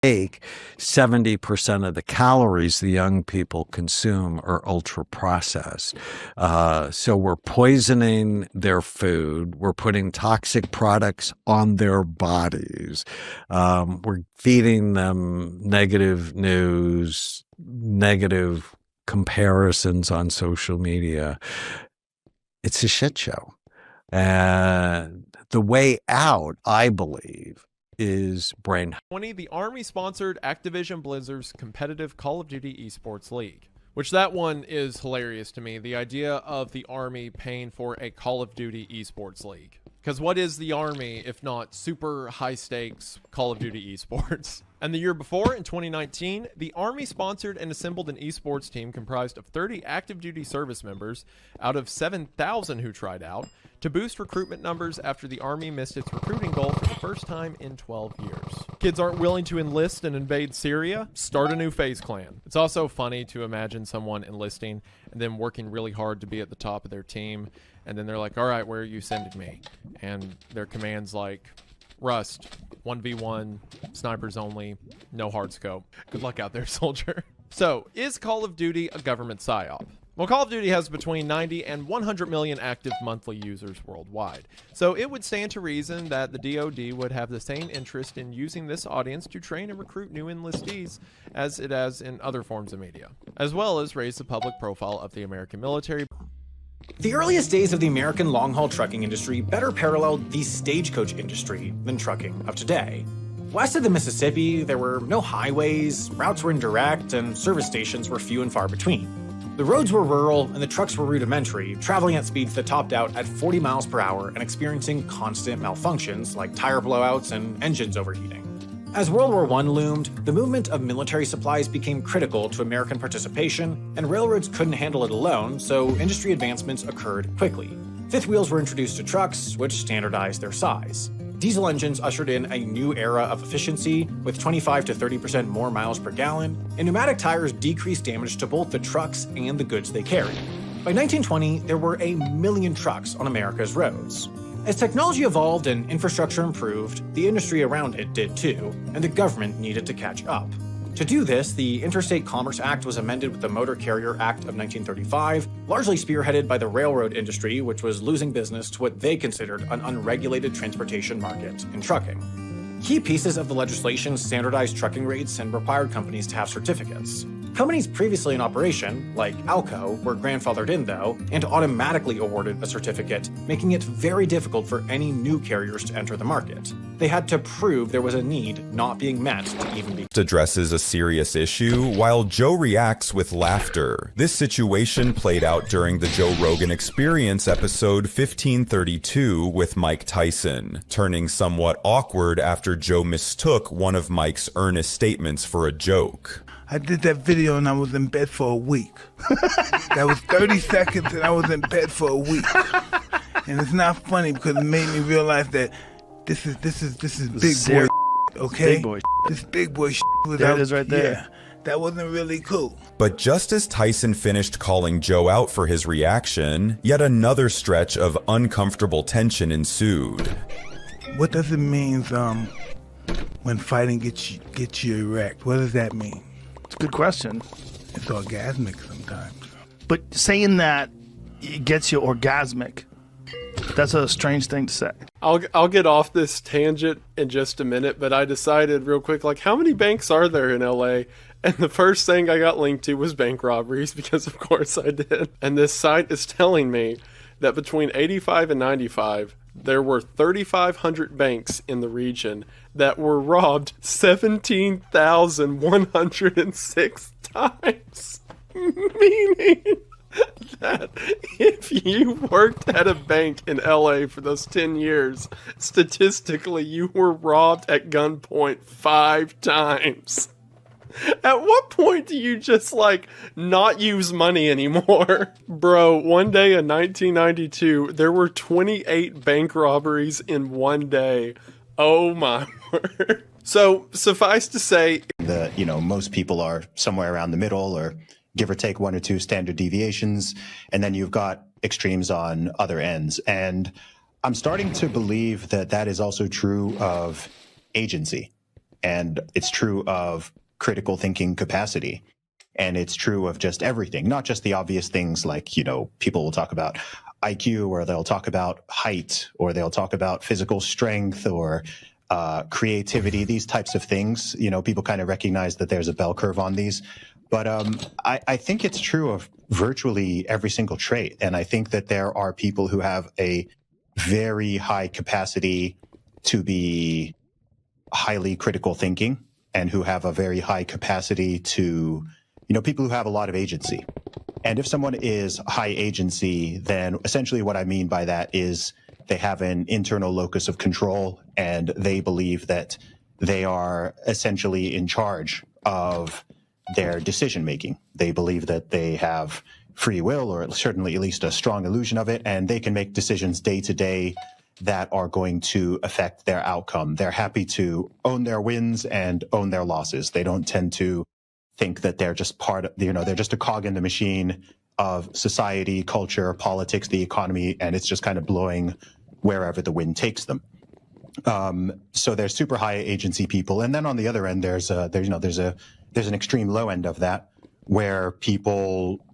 take 70% of the calories the young people consume are ultra processed. So we're poisoning their food. We're putting toxic products on their bodies. We're feeding them negative news, negative comparisons on social media. It's a shit show. And the way out, I believe, is brain. 20, the Army sponsored Activision Blizzard's competitive Call of Duty esports league, which that one is hilarious to me. The idea of the Army paying for a Call of Duty esports league. Because what is the Army if not super high stakes Call of Duty esports? And the year before, in 2019, the Army sponsored and assembled an esports team comprised of 30 active duty service members out of 7,000 who tried out to boost recruitment numbers after the Army missed its recruiting goal for the first time in 12 years. Kids aren't willing to enlist and invade Syria? Start a new FaZe clan. It's also funny to imagine someone enlisting and then working really hard to be at the top of their team, and then they're like, all right, where are you sending me? And their command's like, Rust, 1v1, snipers only, no hard scope. Good luck out there, soldier. So, is Call of Duty a government psyop? Well, Call of Duty has between 90 and 100 million active monthly users worldwide. So it would stand to reason that the DoD would have the same interest in using this audience to train and recruit new enlistees as it has in other forms of media, as well as raise the public profile of the American military. The earliest days of the American long-haul trucking industry better paralleled the stagecoach industry than trucking of today. West of the Mississippi, there were no highways, routes were indirect, and service stations were few and far between. The roads were rural and the trucks were rudimentary, traveling at speeds that topped out at 40 miles per hour and experiencing constant malfunctions like tire blowouts and engines overheating. As World War I loomed, the movement of military supplies became critical to American participation, and railroads couldn't handle it alone, so industry advancements occurred quickly. Fifth wheels were introduced to trucks, which standardized their size. Diesel engines ushered in a new era of efficiency, with 25 to 30% more miles per gallon, and pneumatic tires decreased damage to both the trucks and the goods they carried. By 1920, there were 1 million trucks on America's roads. As technology evolved and infrastructure improved, the industry around it did too, and the government needed to catch up. To do this, the Interstate Commerce Act was amended with the Motor Carrier Act of 1935, largely spearheaded by the railroad industry, which was losing business to what they considered an unregulated transportation market in trucking. Key pieces of the legislation standardized trucking rates and required companies to have certificates. Companies previously in operation, like Alco, were grandfathered in though, and automatically awarded a certificate, making it very difficult for any new carriers to enter the market. They had to prove there was a need not being met to even be. Addresses a serious issue, while Joe reacts with laughter. This situation played out during the Joe Rogan Experience episode 1532 with Mike Tyson, turning somewhat awkward after Joe mistook one of Mike's earnest statements for a joke. I did that video and I was in bed for a week. That was 30 seconds and I was in bed for a week. And it's not funny because it made me realize that this is big boy, okay? Big boy. This big boy was There out. it is right there. Yeah, that wasn't really cool. But just as Tyson finished calling Joe out for his reaction, yet another stretch of uncomfortable tension ensued. What does it mean when fighting gets you erect? What does that mean? It's a good question. It's orgasmic sometimes. But saying that it gets you orgasmic, that's a strange thing to say. I'll get off this tangent in just a minute, but I decided real quick, like, how many banks are there in LA? And the first thing I got linked to was bank robberies, because of course I did. And this site is telling me that between 85 and 95, there were 3,500 banks in the region that were robbed 17,106 times. Meaning that if you worked at a bank in LA for those 10 years, statistically you were robbed at gunpoint 5 times. At what point do you just, like, not use money anymore? Bro, one day in 1992, there were 28 bank robberies in one day. Oh my word. So, suffice to say, most people are somewhere around the middle, or give or take 1 or 2 standard deviations, and then you've got extremes on other ends. And I'm starting to believe that that is also true of agency. And it's true of critical thinking capacity. And it's true of just everything, not just the obvious things like, people will talk about IQ, or they'll talk about height, or they'll talk about physical strength, or creativity, these types of things. People kind of recognize that there's a bell curve on these. But I think it's true of virtually every single trait. And I think that there are people who have a very high capacity to be highly critical thinking, and who have a very high capacity to, people who have a lot of agency. And if someone is high agency, then essentially what I mean by that is they have an internal locus of control, and they believe that they are essentially in charge of their decision making. They believe that they have free will, or certainly at least a strong illusion of it, and they can make decisions day to day that are going to affect their outcome. They're happy to own their wins and own their losses. They don't tend to think that they're just they're just a cog in the machine of society, culture, politics, the economy, and it's just kind of blowing wherever the wind takes them. So there's super high agency people, and then on the other end, there's an extreme low end of that, where people,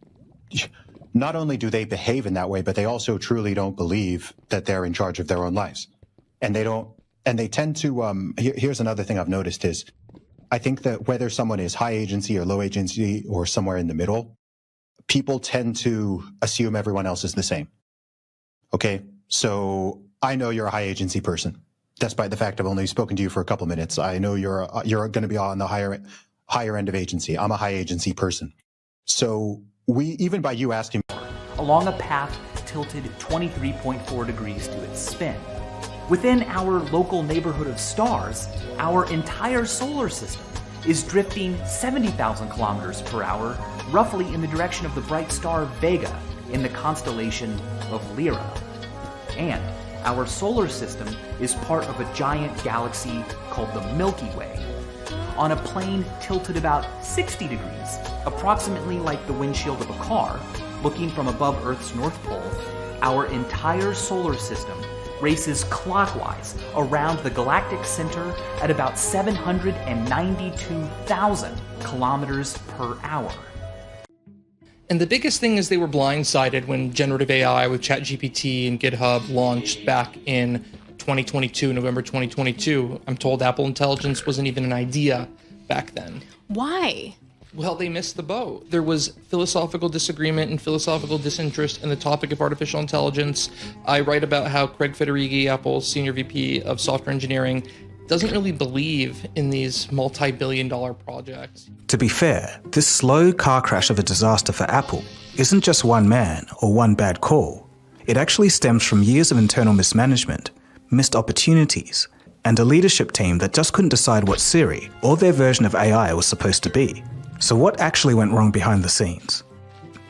not only do they behave in that way, but they also truly don't believe that they're in charge of their own lives, and they tend to. Here's another thing I've noticed is, I think that whether someone is high agency or low agency or somewhere in the middle, people tend to assume everyone else is the same. Okay, so I know you're a high agency person, despite the fact I've only spoken to you for a couple minutes. I know you're going to be on the higher end of agency. I'm a high agency person. So even by you asking, along a path tilted 23.4 degrees to its spin. Within our local neighborhood of stars, our entire solar system is drifting 70,000 kilometers per hour, roughly in the direction of the bright star Vega in the constellation of Lyra. And our solar system is part of a giant galaxy called the Milky Way. On a plane tilted about 60 degrees, approximately like the windshield of a car, looking from above Earth's North Pole, our entire solar system races clockwise around the galactic center at about 792,000 kilometers per hour. And the biggest thing is they were blindsided when generative AI with ChatGPT and GitHub launched back in 2022, November 2022. I'm told Apple Intelligence wasn't even an idea back then. Why? Well, they missed the boat. There was philosophical disagreement and philosophical disinterest in the topic of artificial intelligence. I write about how Craig Federighi, Apple's senior VP of software engineering, doesn't really believe in these multi-billion-dollar projects. To be fair, this slow car crash of a disaster for Apple isn't just one man or one bad call. It actually stems from years of internal mismanagement, missed opportunities, and a leadership team that just couldn't decide what Siri or their version of AI was supposed to be. So what actually went wrong behind the scenes?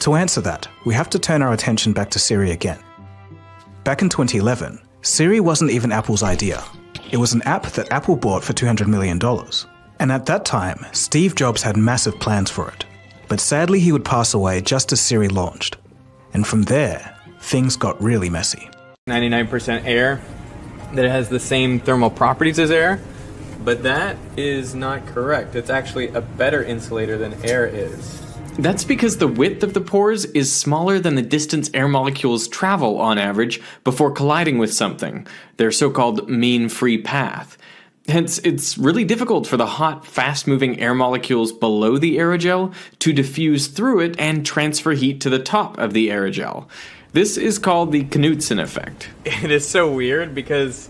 To answer that, we have to turn our attention back to Siri again. Back in 2011, Siri wasn't even Apple's idea. It was an app that Apple bought for $200 million. And at that time, Steve Jobs had massive plans for it. But sadly, he would pass away just as Siri launched. And from there, things got really messy. 99% air, that it has the same thermal properties as air, but that is not correct. It's actually a better insulator than air is. That's because the width of the pores is smaller than the distance air molecules travel on average before colliding with something, their so-called mean free path. Hence, it's really difficult for the hot, fast-moving air molecules below the aerogel to diffuse through it and transfer heat to the top of the aerogel. This is called the Knudsen effect. It is so weird because,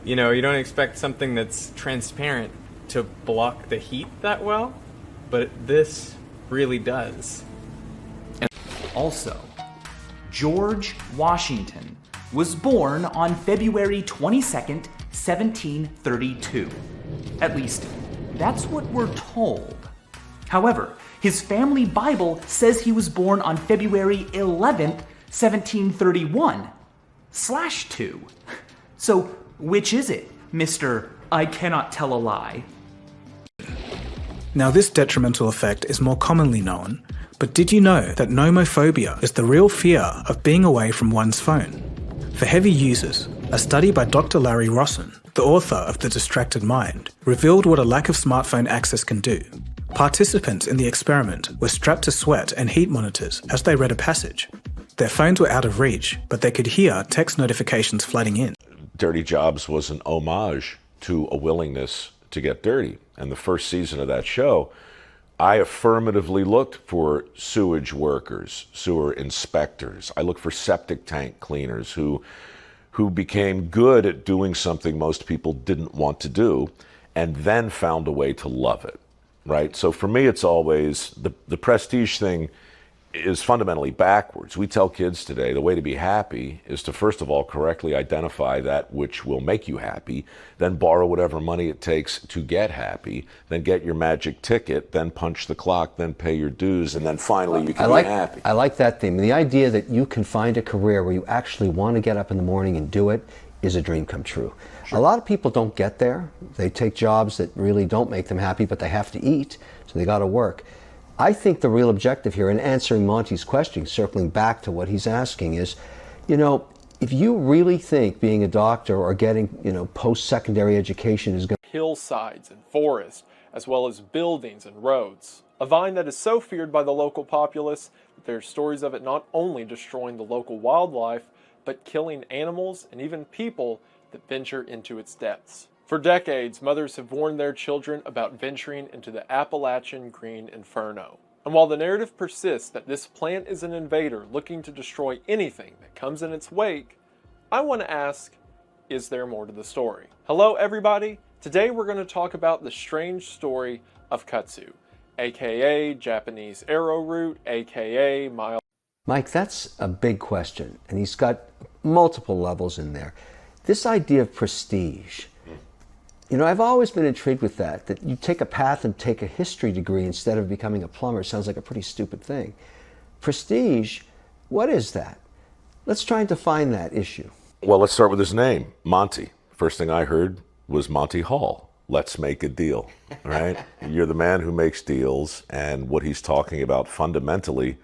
you don't expect something that's transparent to block the heat that well, but this really does. Also, George Washington was born on February 22nd, 1732. At least, that's what we're told. However, his family Bible says he was born on February 11th, 1731/2. So, which is it, Mr. I cannot tell a lie? Now, this detrimental effect is more commonly known, but did you know that nomophobia is the real fear of being away from one's phone? For heavy users, A study by Dr. Larry Rosson, the author of The Distracted Mind, revealed what a lack of smartphone access can do. Participants in the experiment were strapped to sweat and heat monitors as they read a passage. Their phones were out of reach, but they could hear text notifications flooding in. Dirty Jobs was an homage to a willingness to get dirty. And the first season of that show, I affirmatively looked for sewage workers, sewer inspectors. I looked for septic tank cleaners who became good at doing something most people didn't want to do and then found a way to love it, right? So for me, it's always the prestige thing is fundamentally backwards. We tell kids today the way to be happy is to first of all correctly identify that which will make you happy, then borrow whatever money it takes to get happy, then get your magic ticket, then punch the clock, then pay your dues, and then finally you can be happy. I like that theme. The idea that you can find a career where you actually want to get up in the morning and do it is a dream come true. Sure. A lot of people don't get there. They take jobs that really don't make them happy, but they have to eat, so they got to work. I think the real objective here in answering Monty's question, circling back to what he's asking is, if you really think being a doctor or getting, post-secondary education is going to... Hillsides and forests, as well as buildings and roads. A vine that is so feared by the local populace that there are stories of it not only destroying the local wildlife, but killing animals and even people that venture into its depths. For decades, mothers have warned their children about venturing into the Appalachian Green Inferno. And while the narrative persists that this plant is an invader looking to destroy anything that comes in its wake, I want to ask, is there more to the story? Hello everybody, today we're going to talk about the strange story of kudzu, aka Japanese arrowroot, aka mild... Mike, that's a big question, and he's got multiple levels in there. This idea of prestige... I've always been intrigued with that you take a path and take a history degree instead of becoming a plumber sounds like a pretty stupid thing. Prestige, what is that? Let's try and define that issue. Well, let's start with his name, Monty. First thing I heard was Monty Hall. Let's make a deal, right? You're the man who makes deals, and what he's talking about fundamentally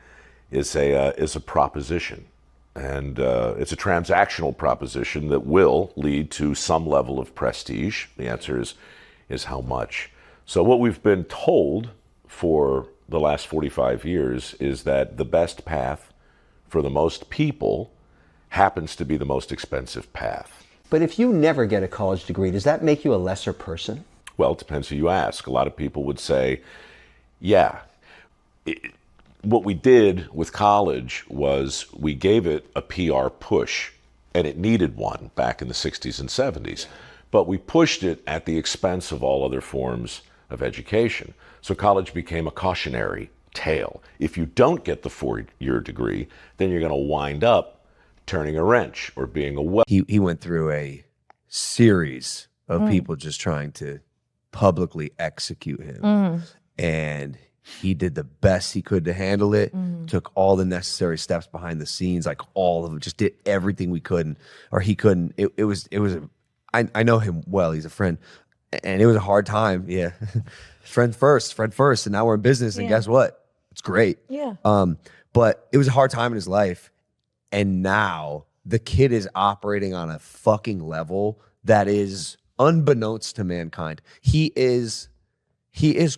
is a proposition. And it's a transactional proposition that will lead to some level of prestige. The answer is how much. So what we've been told for the last 45 years is that the best path for the most people happens to be the most expensive path. But if you never get a college degree, does that make you a lesser person? Well, it depends who you ask. A lot of people would say, yeah. What we did with college was we gave it a PR push, and it needed one back in the 60s and 70s. But we pushed it at the expense of all other forms of education. So college became a cautionary tale. If you don't get the 4-year degree, then you're going to wind up turning a wrench or being a well. He went through a series of people just trying to publicly execute him. And he did the best he could to handle it, took all the necessary steps behind the scenes, like all of it, just did everything we couldn't, or he couldn't. I know him well, he's a friend, and it was a hard time. Yeah. friend first. And now we're in business, and guess what? It's great. Yeah. But it was a hard time in his life, and now the kid is operating on a fucking level that is unbeknownst to mankind. He is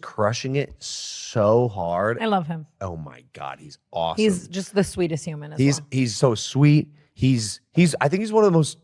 crushing it so hard. I love him. Oh my God, he's awesome. He's just the sweetest human as well. He's so sweet. I think he's one of the most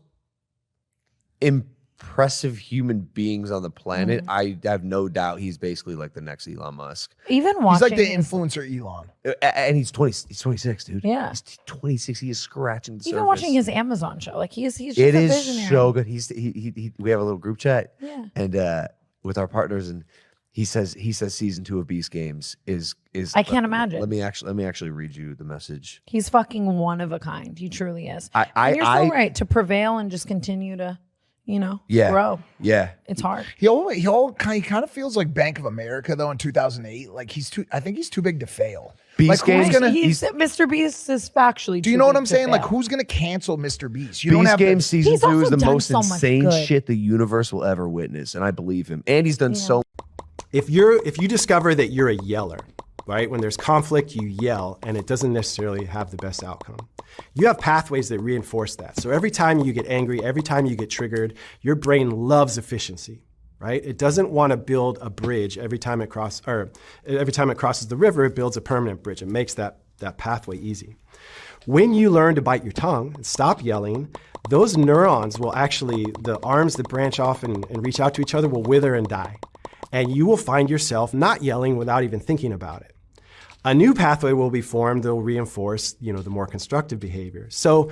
impressive human beings on the planet. I have no doubt he's basically like the next Elon Musk. Even watching, he's like the influencer Elon. And he's 26, dude. Yeah. He's 26. He is scratching the surface. Even watching his Amazon show, like he's just it a is visionary. so good. We have a little group chat. Yeah. And with our partners, and he says season 2 of Beast Games is. I can't imagine. Let me actually read you the message. He's fucking one of a kind. He truly is. And you're so right to prevail and just continue to, grow. Yeah, it's hard. He kind of feels like Bank of America though in 2008. Like I think he's too big to fail. Beast Games. Mr. Beast is factually. Do you know what I'm saying? Like who's gonna cancel Mr. Beast? Beast Games season 2 is the most so insane shit the universe will ever witness, and I believe him. And he's done so. If you discover that you're a yeller, right? When there's conflict, you yell, and it doesn't necessarily have the best outcome. you have pathways that reinforce that. So every time you get angry, every time you get triggered, your brain loves efficiency, right? It doesn't want to build a bridge every time it crosses the river. It builds a permanent bridge. It makes that pathway easy. When you learn to bite your tongue and stop yelling, those neurons will actually, the arms that branch off and reach out to each other will wither and die. And you will find yourself not yelling without even thinking about it. A new pathway will be formed that will reinforce, the more constructive behavior. So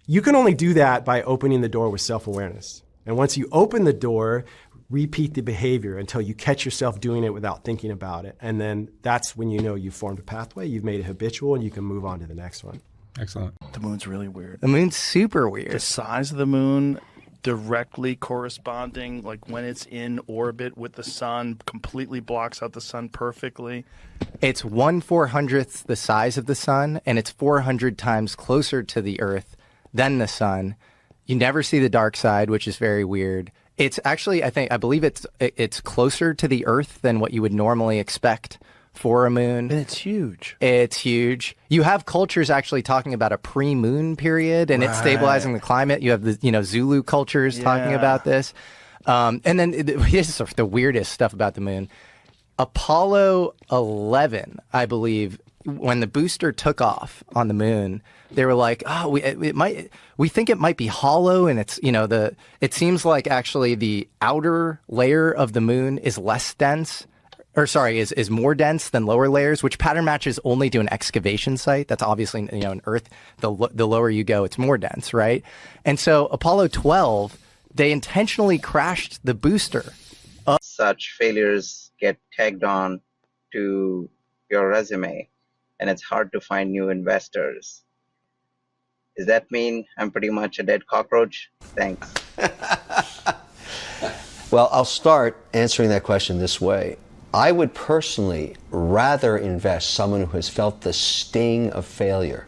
you can only do that by opening the door with self-awareness. And once you open the door, repeat the behavior until you catch yourself doing it without thinking about it. And then that's when you know you've formed a pathway, you've made it habitual, and you can move on to the next one. Excellent. The moon's really weird. The moon's super weird. The size of the moon directly corresponding, like when it's in orbit with the sun, completely blocks out the sun perfectly. It's 1/400th the size of the sun, and it's 400 times closer to the Earth than the sun. You never see the dark side, which is very weird. It's actually, I believe it's closer to the Earth than what you would normally expect for a moon. And it's huge. It's huge. You have cultures actually talking about a pre-moon period and it's stabilizing the climate. You have the Zulu cultures talking about this. And then here's the weirdest stuff about the moon. Apollo 11, I believe, when the booster took off on the moon, they were like, we think it might be hollow, and it's it seems like actually the outer layer of the moon is less dense. Is more dense than lower layers, which pattern matches only to an excavation site. That's obviously, in Earth, the lower you go, it's more dense, right? And so Apollo 12, they intentionally crashed the booster. Such failures get tagged on to your resume, and it's hard to find new investors. Does that mean I'm pretty much a dead cockroach? Thanks. Well, I'll start answering that question this way. I would personally rather invest someone who has felt the sting of failure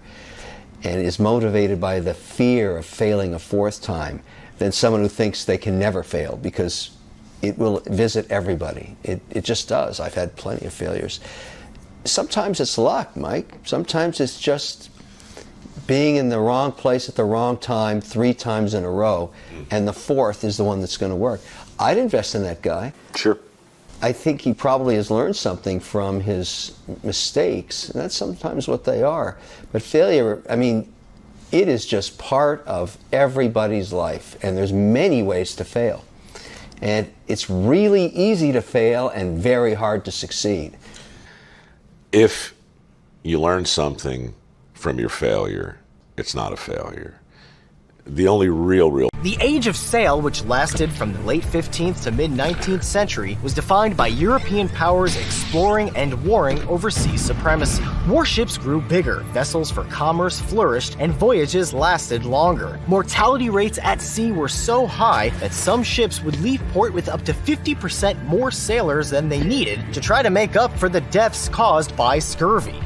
and is motivated by the fear of failing a fourth time than someone who thinks they can never fail, because it will visit everybody. It just does. I've had plenty of failures. Sometimes it's luck, Mike. Sometimes it's just being in the wrong place at the wrong time 3 times in a row, and the fourth is the one that's going to work. I'd invest in that guy. Sure. I think he probably has learned something from his mistakes, and that's sometimes what they are. But failure, it is just part of everybody's life, and there's many ways to fail. And it's really easy to fail and very hard to succeed. If you learn something from your failure, it's not a failure. The only real... The age of sail, which lasted from the late 15th to mid-19th century, was defined by European powers exploring and warring over sea supremacy. Warships grew bigger, vessels for commerce flourished, and voyages lasted longer. Mortality rates at sea were so high that some ships would leave port with up to 50% more sailors than they needed to try to make up for the deaths caused by scurvy.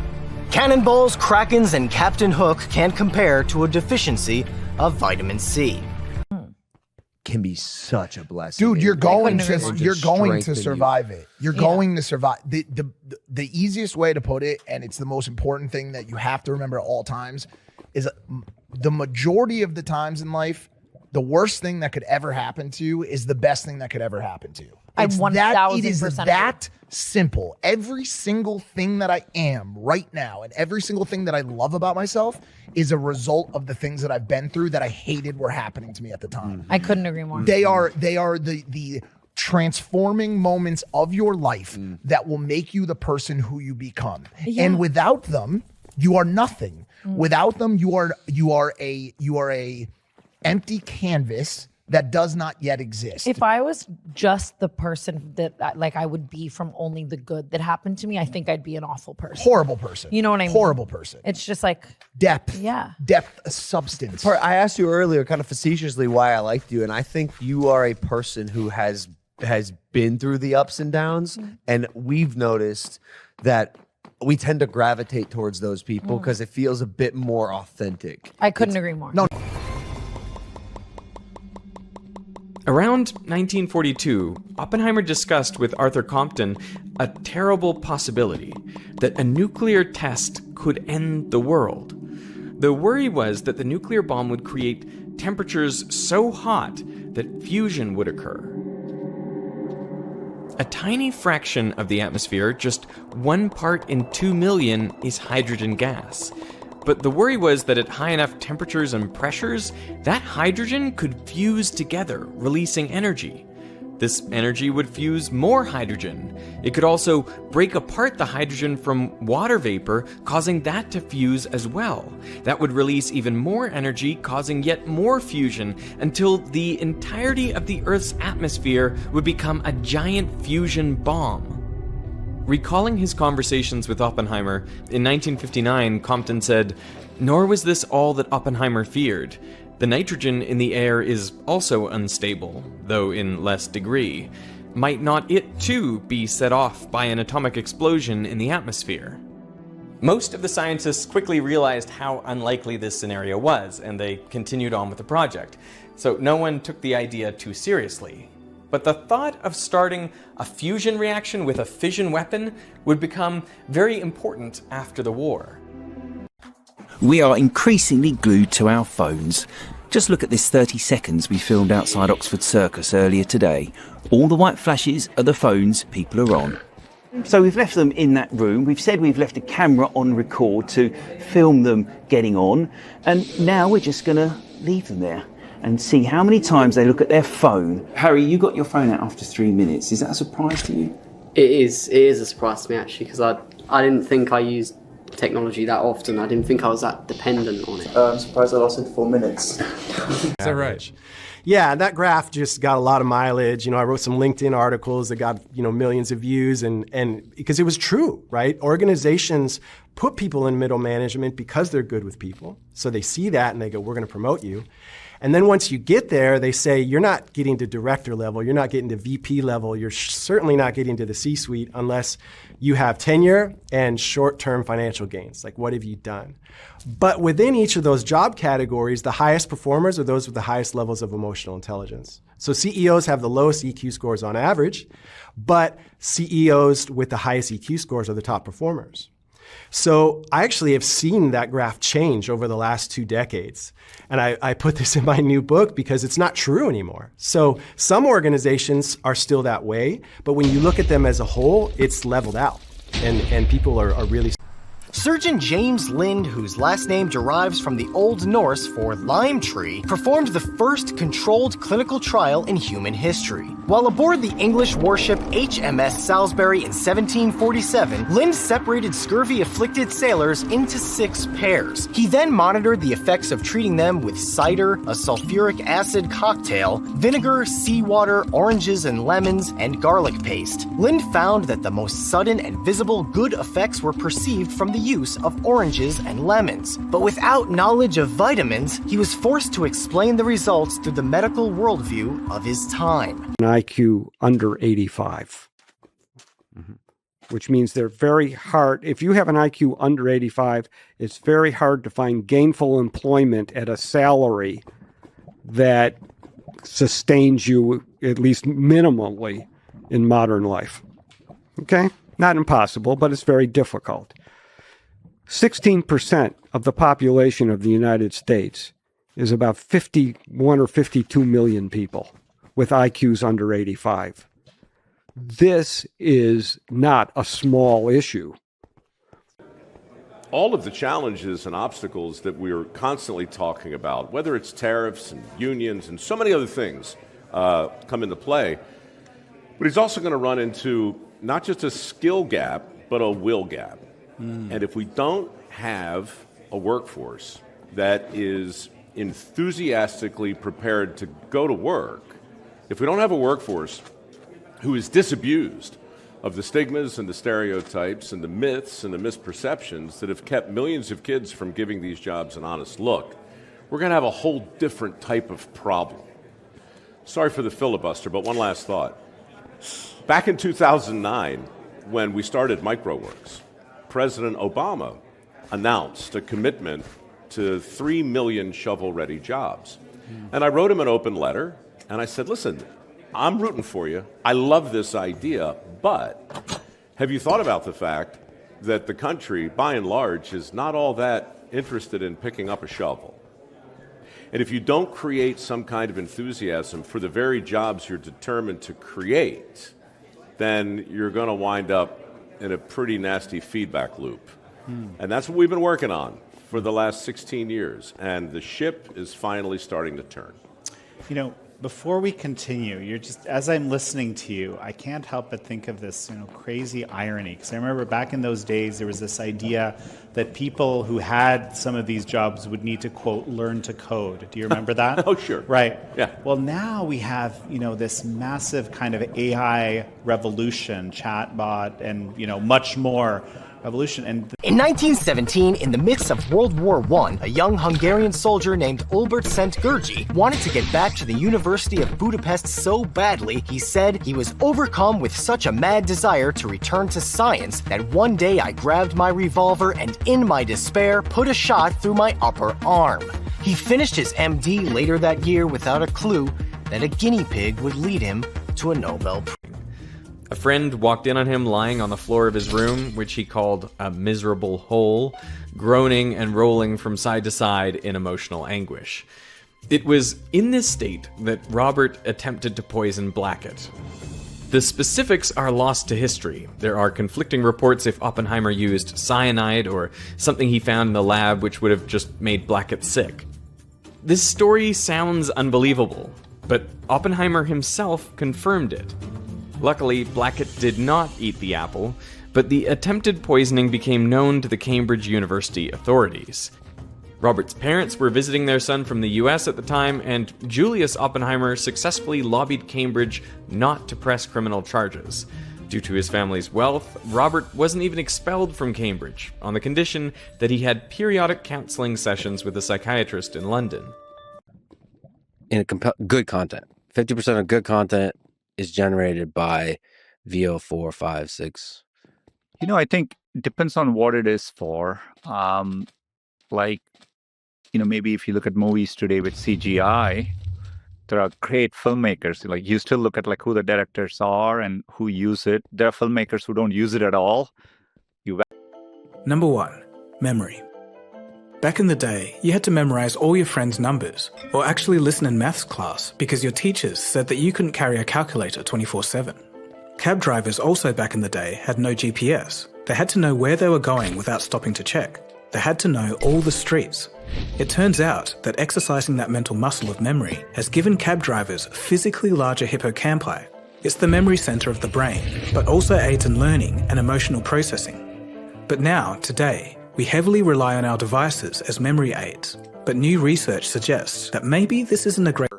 Cannonballs, krakens, and Captain Hook can't compare to a deficiency of vitamin C. Can be such a blessing. Dude, you're going to survive it. You're going to survive. The easiest way to put it, and it's the most important thing that you have to remember at all times, is the majority of the times in life, the worst thing that could ever happen to you is the best thing that could ever happen to you. It is that simple. Every single thing that I am right now and every single thing that I love about myself is a result of the things that I've been through that I hated were happening to me at the time. I couldn't agree more. They are the transforming moments of your life that will make you the person who you become. Yeah. And without them, you are nothing. Without them, you are a empty canvas that does not yet exist. If I was just the person that I would be from only the good that happened to me, I think I'd be an awful person. Horrible person. You know what I mean? Horrible person. It's just like depth. Yeah. Depth, substance. I asked you earlier kind of facetiously why I liked you, and I think you are a person who has been through the ups and downs, and we've noticed that we tend to gravitate towards those people because it feels a bit more authentic. I couldn't agree more. No. Around 1942, Oppenheimer discussed with Arthur Compton a terrible possibility that a nuclear test could end the world. The worry was that the nuclear bomb would create temperatures so hot that fusion would occur. A tiny fraction of the atmosphere, just 1 part in 2 million, is hydrogen gas. But the worry was that at high enough temperatures and pressures, that hydrogen could fuse together, releasing energy. This energy would fuse more hydrogen. It could also break apart the hydrogen from water vapor, causing that to fuse as well. That would release even more energy, causing yet more fusion, until the entirety of the Earth's atmosphere would become a giant fusion bomb. Recalling his conversations with Oppenheimer, in 1959, Compton said, "Nor was this all that Oppenheimer feared. The nitrogen in the air is also unstable, though in less degree. Might not it, too, be set off by an atomic explosion in the atmosphere?" Most of the scientists quickly realized how unlikely this scenario was, and they continued on with the project. So no one took the idea too seriously. But the thought of starting a fusion reaction with a fission weapon would become very important after the war. We are increasingly glued to our phones. Just look at this 30 seconds we filmed outside Oxford Circus earlier today. All the white flashes are the phones people are on. So we've left them in that room. We've said we've left a camera on record to film them getting on. And now we're just going to leave them there and see how many times they look at their phone. Harry, you got your phone out after 3 minutes. Is that a surprise to you? It is a surprise to me, actually, because I didn't think I used technology that often. I didn't think I was that dependent on it. I'm surprised I lasted 4 minutes. Is that right? Yeah, that graph just got a lot of mileage. I wrote some LinkedIn articles that got, millions of views and because it was true, right? Organizations put people in middle management because they're good with people. So they see that and they go, we're going to promote you. And then once you get there, they say, you're not getting to director level, you're not getting to VP level, you're certainly not getting to the C-suite unless you have tenure and short-term financial gains. Like, what have you done? But within each of those job categories, the highest performers are those with the highest levels of emotional intelligence. So CEOs have the lowest EQ scores on average, but CEOs with the highest EQ scores are the top performers. So I actually have seen that graph change over the last 2 decades. And I put this in my new book because it's not true anymore. So some organizations are still that way, but when you look at them as a whole, it's leveled out. And people are really... Surgeon James Lind, whose last name derives from the Old Norse for lime tree, performed the first controlled clinical trial in human history. While aboard the English warship HMS Salisbury in 1747, Lind separated scurvy-afflicted sailors into 6 pairs. He then monitored the effects of treating them with cider, a sulfuric acid cocktail, vinegar, seawater, oranges and lemons, and garlic paste. Lind found that the most sudden and visible good effects were perceived from the use of oranges and lemons. But without knowledge of vitamins, he was forced to explain the results through the medical worldview of his time. An IQ under 85, which means they're very hard. If you have an IQ under 85, it's very hard to find gainful employment at a salary that sustains you at least minimally in modern life. Okay? Not impossible, but it's very difficult. 16% of the population of the United States is about 51 or 52 million people with IQs under 85. This is not a small issue. All of the challenges and obstacles that we're constantly talking about, whether it's tariffs and unions and so many other things, come into play. But he's also going to run into not just a skill gap, but a will gap. And if we don't have a workforce that is enthusiastically prepared to go to work, if we don't have a workforce who is disabused of the stigmas and the stereotypes and the myths and the misperceptions that have kept millions of kids from giving these jobs an honest look, we're going to have a whole different type of problem. Sorry for the filibuster, but one last thought. Back in 2009, when we started MicroWorks, President Obama announced a commitment to 3 million shovel-ready jobs. And I wrote him an open letter, and I said, listen, I'm rooting for you. I love this idea, but have you thought about the fact that the country, by and large, is not all that interested in picking up a shovel. And if you don't create some kind of enthusiasm for the very jobs you're determined to create, then you're going to wind up in a pretty nasty feedback loop. And that's what we've been working on for the last 16 years. And the ship is finally starting to turn. You know, before we continue, as I'm listening to you, I can't help but think of this, crazy irony. Because I remember back in those days, there was this idea that people who had some of these jobs would need to, quote, learn to code. Do you remember that? Oh, sure. Right. Yeah. Well, now we have, this massive kind of AI revolution, chatbot, and, much more revolution. And in 1917, in the midst of World War I, a young Hungarian soldier named Olbert Szent-Györgyi wanted to get back to the University of Budapest so badly, he said, he was overcome with such a mad desire to return to science that one day I grabbed my revolver and in my despair put a shot through my upper arm. He finished his MD later that year without a clue that a guinea pig would lead him to a Nobel Prize. A friend walked in on him lying on the floor of his room, which he called a miserable hole, groaning and rolling from side to side in emotional anguish. It was in this state that Robert attempted to poison Blackett. The specifics are lost to history. There are conflicting reports if Oppenheimer used cyanide or something he found in the lab which would have just made Blackett sick. This story sounds unbelievable, but Oppenheimer himself confirmed it. Luckily, Blackett did not eat the apple, but the attempted poisoning became known to the Cambridge University authorities. Robert's parents were visiting their son from the US at the time, and Julius Oppenheimer successfully lobbied Cambridge not to press criminal charges. Due to his family's wealth, Robert wasn't even expelled from Cambridge, on the condition that he had periodic counseling sessions with a psychiatrist in London. In good content. 50% of good content is generated by VO4, 5, 6. I think it depends on what it is for. Maybe if you look at movies today with CGI, there are great filmmakers. You still look at who the directors are and who use it. There are filmmakers who don't use it at all. Number 1, memory. Back in the day, you had to memorize all your friends' numbers, or actually listen in maths class because your teachers said that you couldn't carry a calculator 24/7. Cab drivers also back in the day had no GPS. They had to know where they were going without stopping to check. They had to know all the streets. It turns out that exercising that mental muscle of memory has given cab drivers physically larger hippocampi. It's the memory center of the brain, but also aids in learning and emotional processing. But now, today, we heavily rely on our devices as memory aids, but new research suggests that maybe this isn't a great...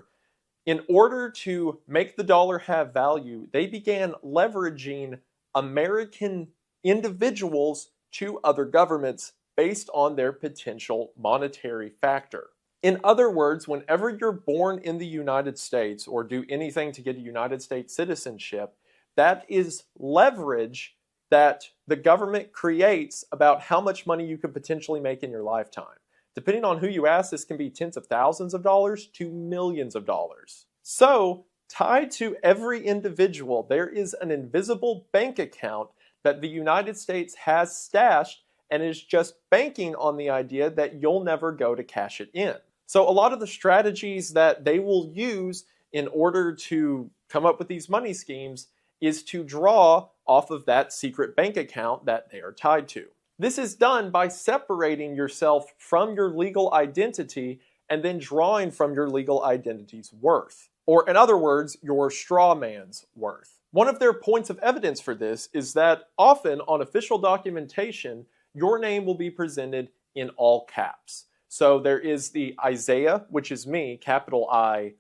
In order to make the dollar have value, they began leveraging American individuals to other governments based on their potential monetary factor. In other words, whenever you're born in the United States or do anything to get a United States citizenship, that is leverage that the government creates about how much money you could potentially make in your lifetime. Depending on who you ask, this can be tens of thousands of dollars to millions of dollars. So, tied to every individual, there is an invisible bank account that the United States has stashed and is just banking on the idea that you'll never go to cash it in. So a lot of the strategies that they will use in order to come up with these money schemes is to draw off of that secret bank account that they are tied to. This is done by separating yourself from your legal identity and then drawing from your legal identity's worth. Or in other words, your straw man's worth. One of their points of evidence for this is that often on official documentation, your name will be presented in all caps. So there is the Isaiah, which is me, capital I-S-A-I-A-H,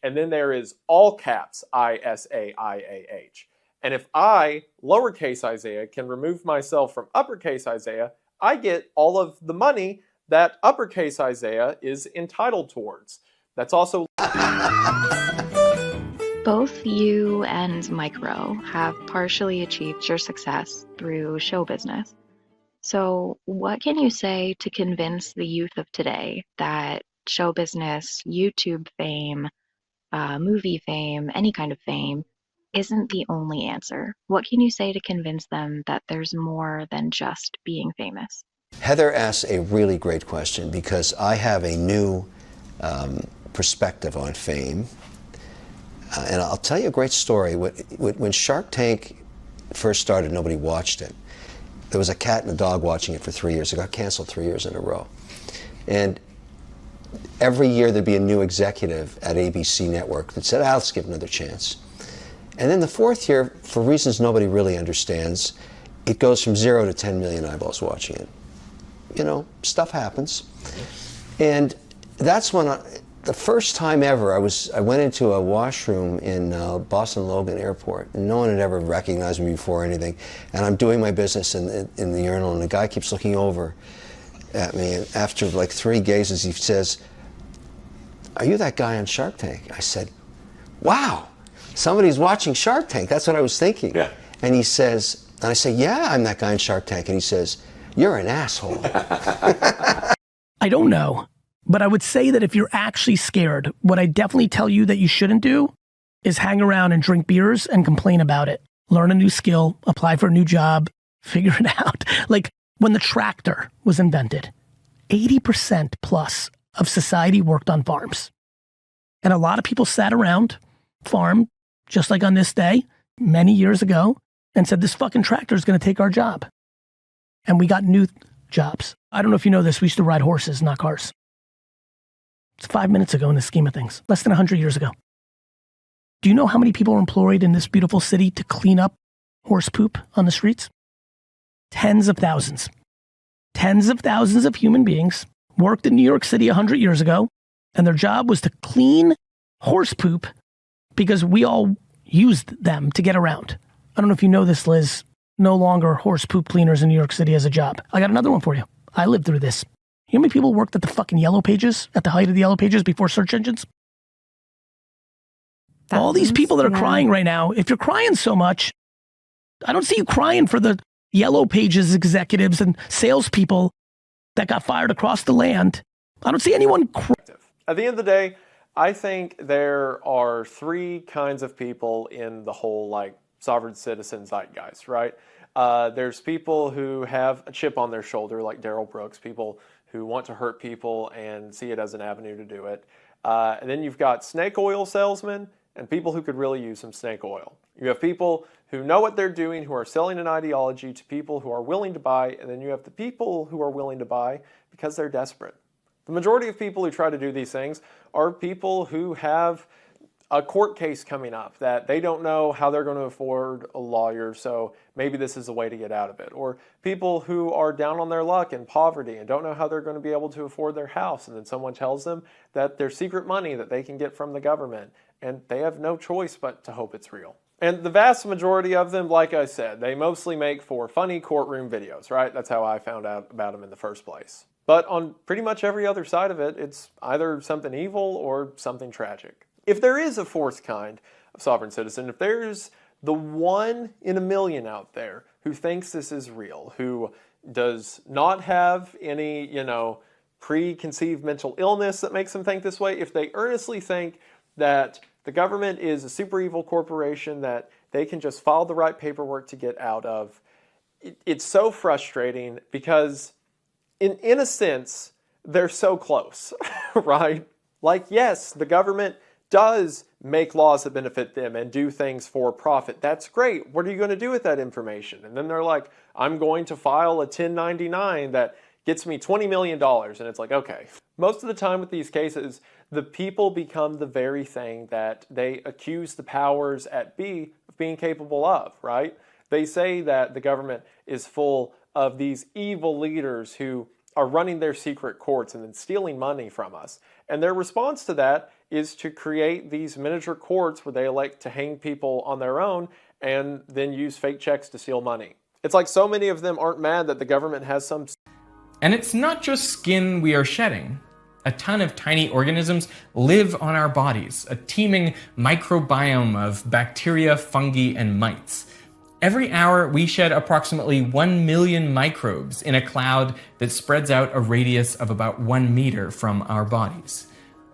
and then there is all caps I-S-A-I-A-H. And if I, lowercase Isaiah, can remove myself from uppercase Isaiah, I get all of the money that uppercase Isaiah is entitled towards. That's also... Both you and Micro have partially achieved your success through show business. So what can you say to convince the youth of today that show business, YouTube fame, movie fame, any kind of fame, isn't the only answer. What can you say to convince them that there's more than just being famous? Heather asks a really great question because I have a new perspective on fame. And I'll tell you a great story. When Shark Tank first started, nobody watched it. There was a cat and a dog watching it for 3 years. It got canceled 3 years in a row. And every year there'd be a new executive at ABC Network that said, let's give it another chance. And then the fourth year, for reasons nobody really understands, it goes from 0 to 10 million eyeballs watching it. You know, stuff happens. And that's when the first time ever, I went into a washroom in Boston Logan Airport, and no one had ever recognized me before or anything. And I'm doing my business in the urinal, and the guy keeps looking over at me. And after like 3 gazes, he says, "Are you that guy on Shark Tank?" I said, "Wow, somebody's watching Shark Tank." That's what I was thinking. Yeah. And he says, and I say, "Yeah, I'm that guy on Shark Tank." And he says, "You're an asshole." I don't know. But I would say that if you're actually scared, what I definitely tell you that you shouldn't do is hang around and drink beers and complain about it. Learn a new skill, apply for a new job, figure it out. Like when the tractor was invented, 80% plus of society worked on farms. And a lot of people sat around, farmed, just like on this day, many years ago, and said, this fucking tractor is going to take our job. And we got new jobs. I don't know if you know this, we used to ride horses, not cars. It's 5 minutes ago in the scheme of things, less than 100 years ago. Do you know how many people are employed in this beautiful city to clean up horse poop on the streets? Tens of thousands. Tens of thousands of human beings worked in New York City 100 years ago, and their job was to clean horse poop because we all used them to get around. I don't know if you know this, Liz. No longer horse poop cleaners in New York City as a job. I got another one for you. I lived through this. You know how many people worked at the fucking Yellow Pages, at the height of the Yellow Pages before search engines? All these people that are crying right now, if you're crying so much, I don't see you crying for the Yellow Pages executives and salespeople that got fired across the land. I don't see anyone At the end of the day, I think there are 3 kinds of people in the whole like sovereign citizen zeitgeist, right? There's people who have a chip on their shoulder, like Daryl Brooks, people who want to hurt people and see it as an avenue to do it. And then you've got snake oil salesmen and people who could really use some snake oil. You have people who know what they're doing, who are selling an ideology to people who are willing to buy, and then you have the people who are willing to buy because they're desperate. The majority of people who try to do these things are people who have a court case coming up that they don't know how they're going to afford a lawyer, so maybe this is a way to get out of it. Or people who are down on their luck in poverty and don't know how they're going to be able to afford their house, and then someone tells them that there's secret money that they can get from the government, and they have no choice but to hope it's real. And the vast majority of them, like I said, they mostly make for funny courtroom videos, right? That's how I found out about them in the first place. But on pretty much every other side of it, it's either something evil or something tragic. If there is a 4th kind of sovereign citizen, if there's the 1 in a million out there who thinks this is real, who does not have any, preconceived mental illness that makes them think this way, if they earnestly think that the government is a super evil corporation that they can just file the right paperwork to get out of, it's so frustrating because in a sense, they're so close, right? Like, yes, the government does make laws that benefit them and do things for profit. That's great. What are you going to do with that information? And then they're like, I'm going to file a 1099 that gets me $20 million. And it's like, okay. Most of the time with these cases, the people become the very thing that they accuse the powers at be of being capable of, right? They say that the government is full of these evil leaders who are running their secret courts and then stealing money from us. And their response to that is to create these miniature courts where they elect to hang people on their own and then use fake checks to steal money. It's like so many of them aren't mad that the government has some... And it's not just skin we are shedding. A ton of tiny organisms live on our bodies, a teeming microbiome of bacteria, fungi, and mites. Every hour, we shed approximately 1 million microbes in a cloud that spreads out a radius of about 1 meter from our bodies.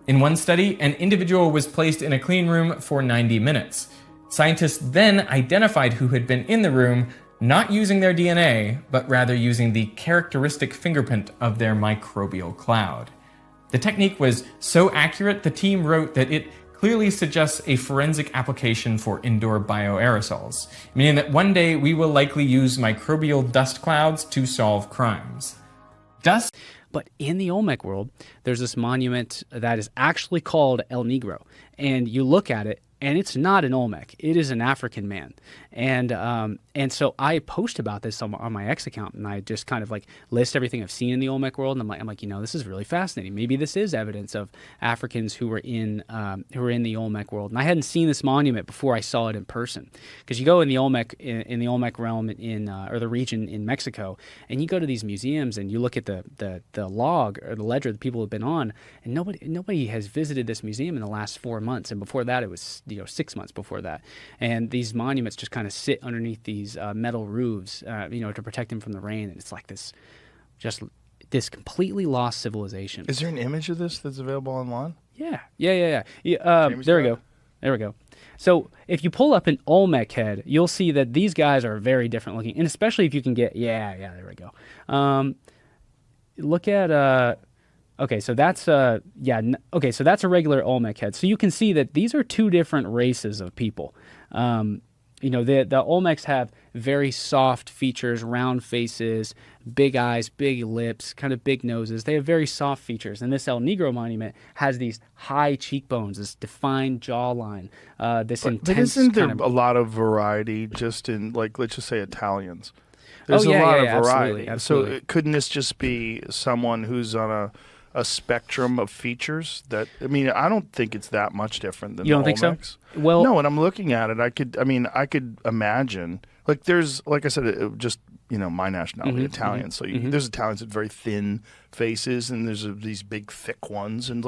In one study, an individual was placed in a clean room for 90 minutes. Scientists then identified who had been in the room, not using their DNA, but rather using the characteristic fingerprint of their microbial cloud. The technique was so accurate, the team wrote that it clearly suggests a forensic application for indoor bioaerosols, meaning that one day we will likely use microbial dust clouds to solve crimes. Dust. But in the Olmec world, there's this monument that is actually called El Negro. And you look at it, and it's not an Olmec. It is an African man. And so I post about this on my X account, and I just kind of like list everything I've seen in the Olmec world. And I'm like, this is really fascinating. Maybe this is evidence of Africans who were in the Olmec world. And I hadn't seen this monument before I saw it in person, because you go in the Olmec the Olmec realm or the region in Mexico, and you go to these museums and you look at the log or the ledger that people have been on, and nobody has visited this museum in the last 4 months. And before that, it was 6 months before that. And these monuments just kind of sit underneath these metal roofs, to protect them from the rain. And it's like this completely lost civilization. Is there an image of this that's available online? Yeah. There we go. So if you pull up an Olmec head, you'll see that these guys are very different looking, and especially if you can get, there we go. Look at, okay, so that's so that's a regular Olmec head. So you can see that these are two different races of people. The Olmecs have very soft features, round faces, big eyes, big lips, kind of big noses. They have very soft features. And this El Negro monument has these high cheekbones, this defined jawline, intense. But isn't there a lot of variety just in, like, let's just say Italians? There's a lot of variety. Absolutely. So couldn't this just be someone who's on a spectrum of features that, I don't think it's that much different than you don't the think Olmecs. So? Well, no, when I'm looking at it, I could imagine, like, there's, like I said, just, my nationality, Italian. So there's Italians with very thin faces, and there's these big, thick ones, and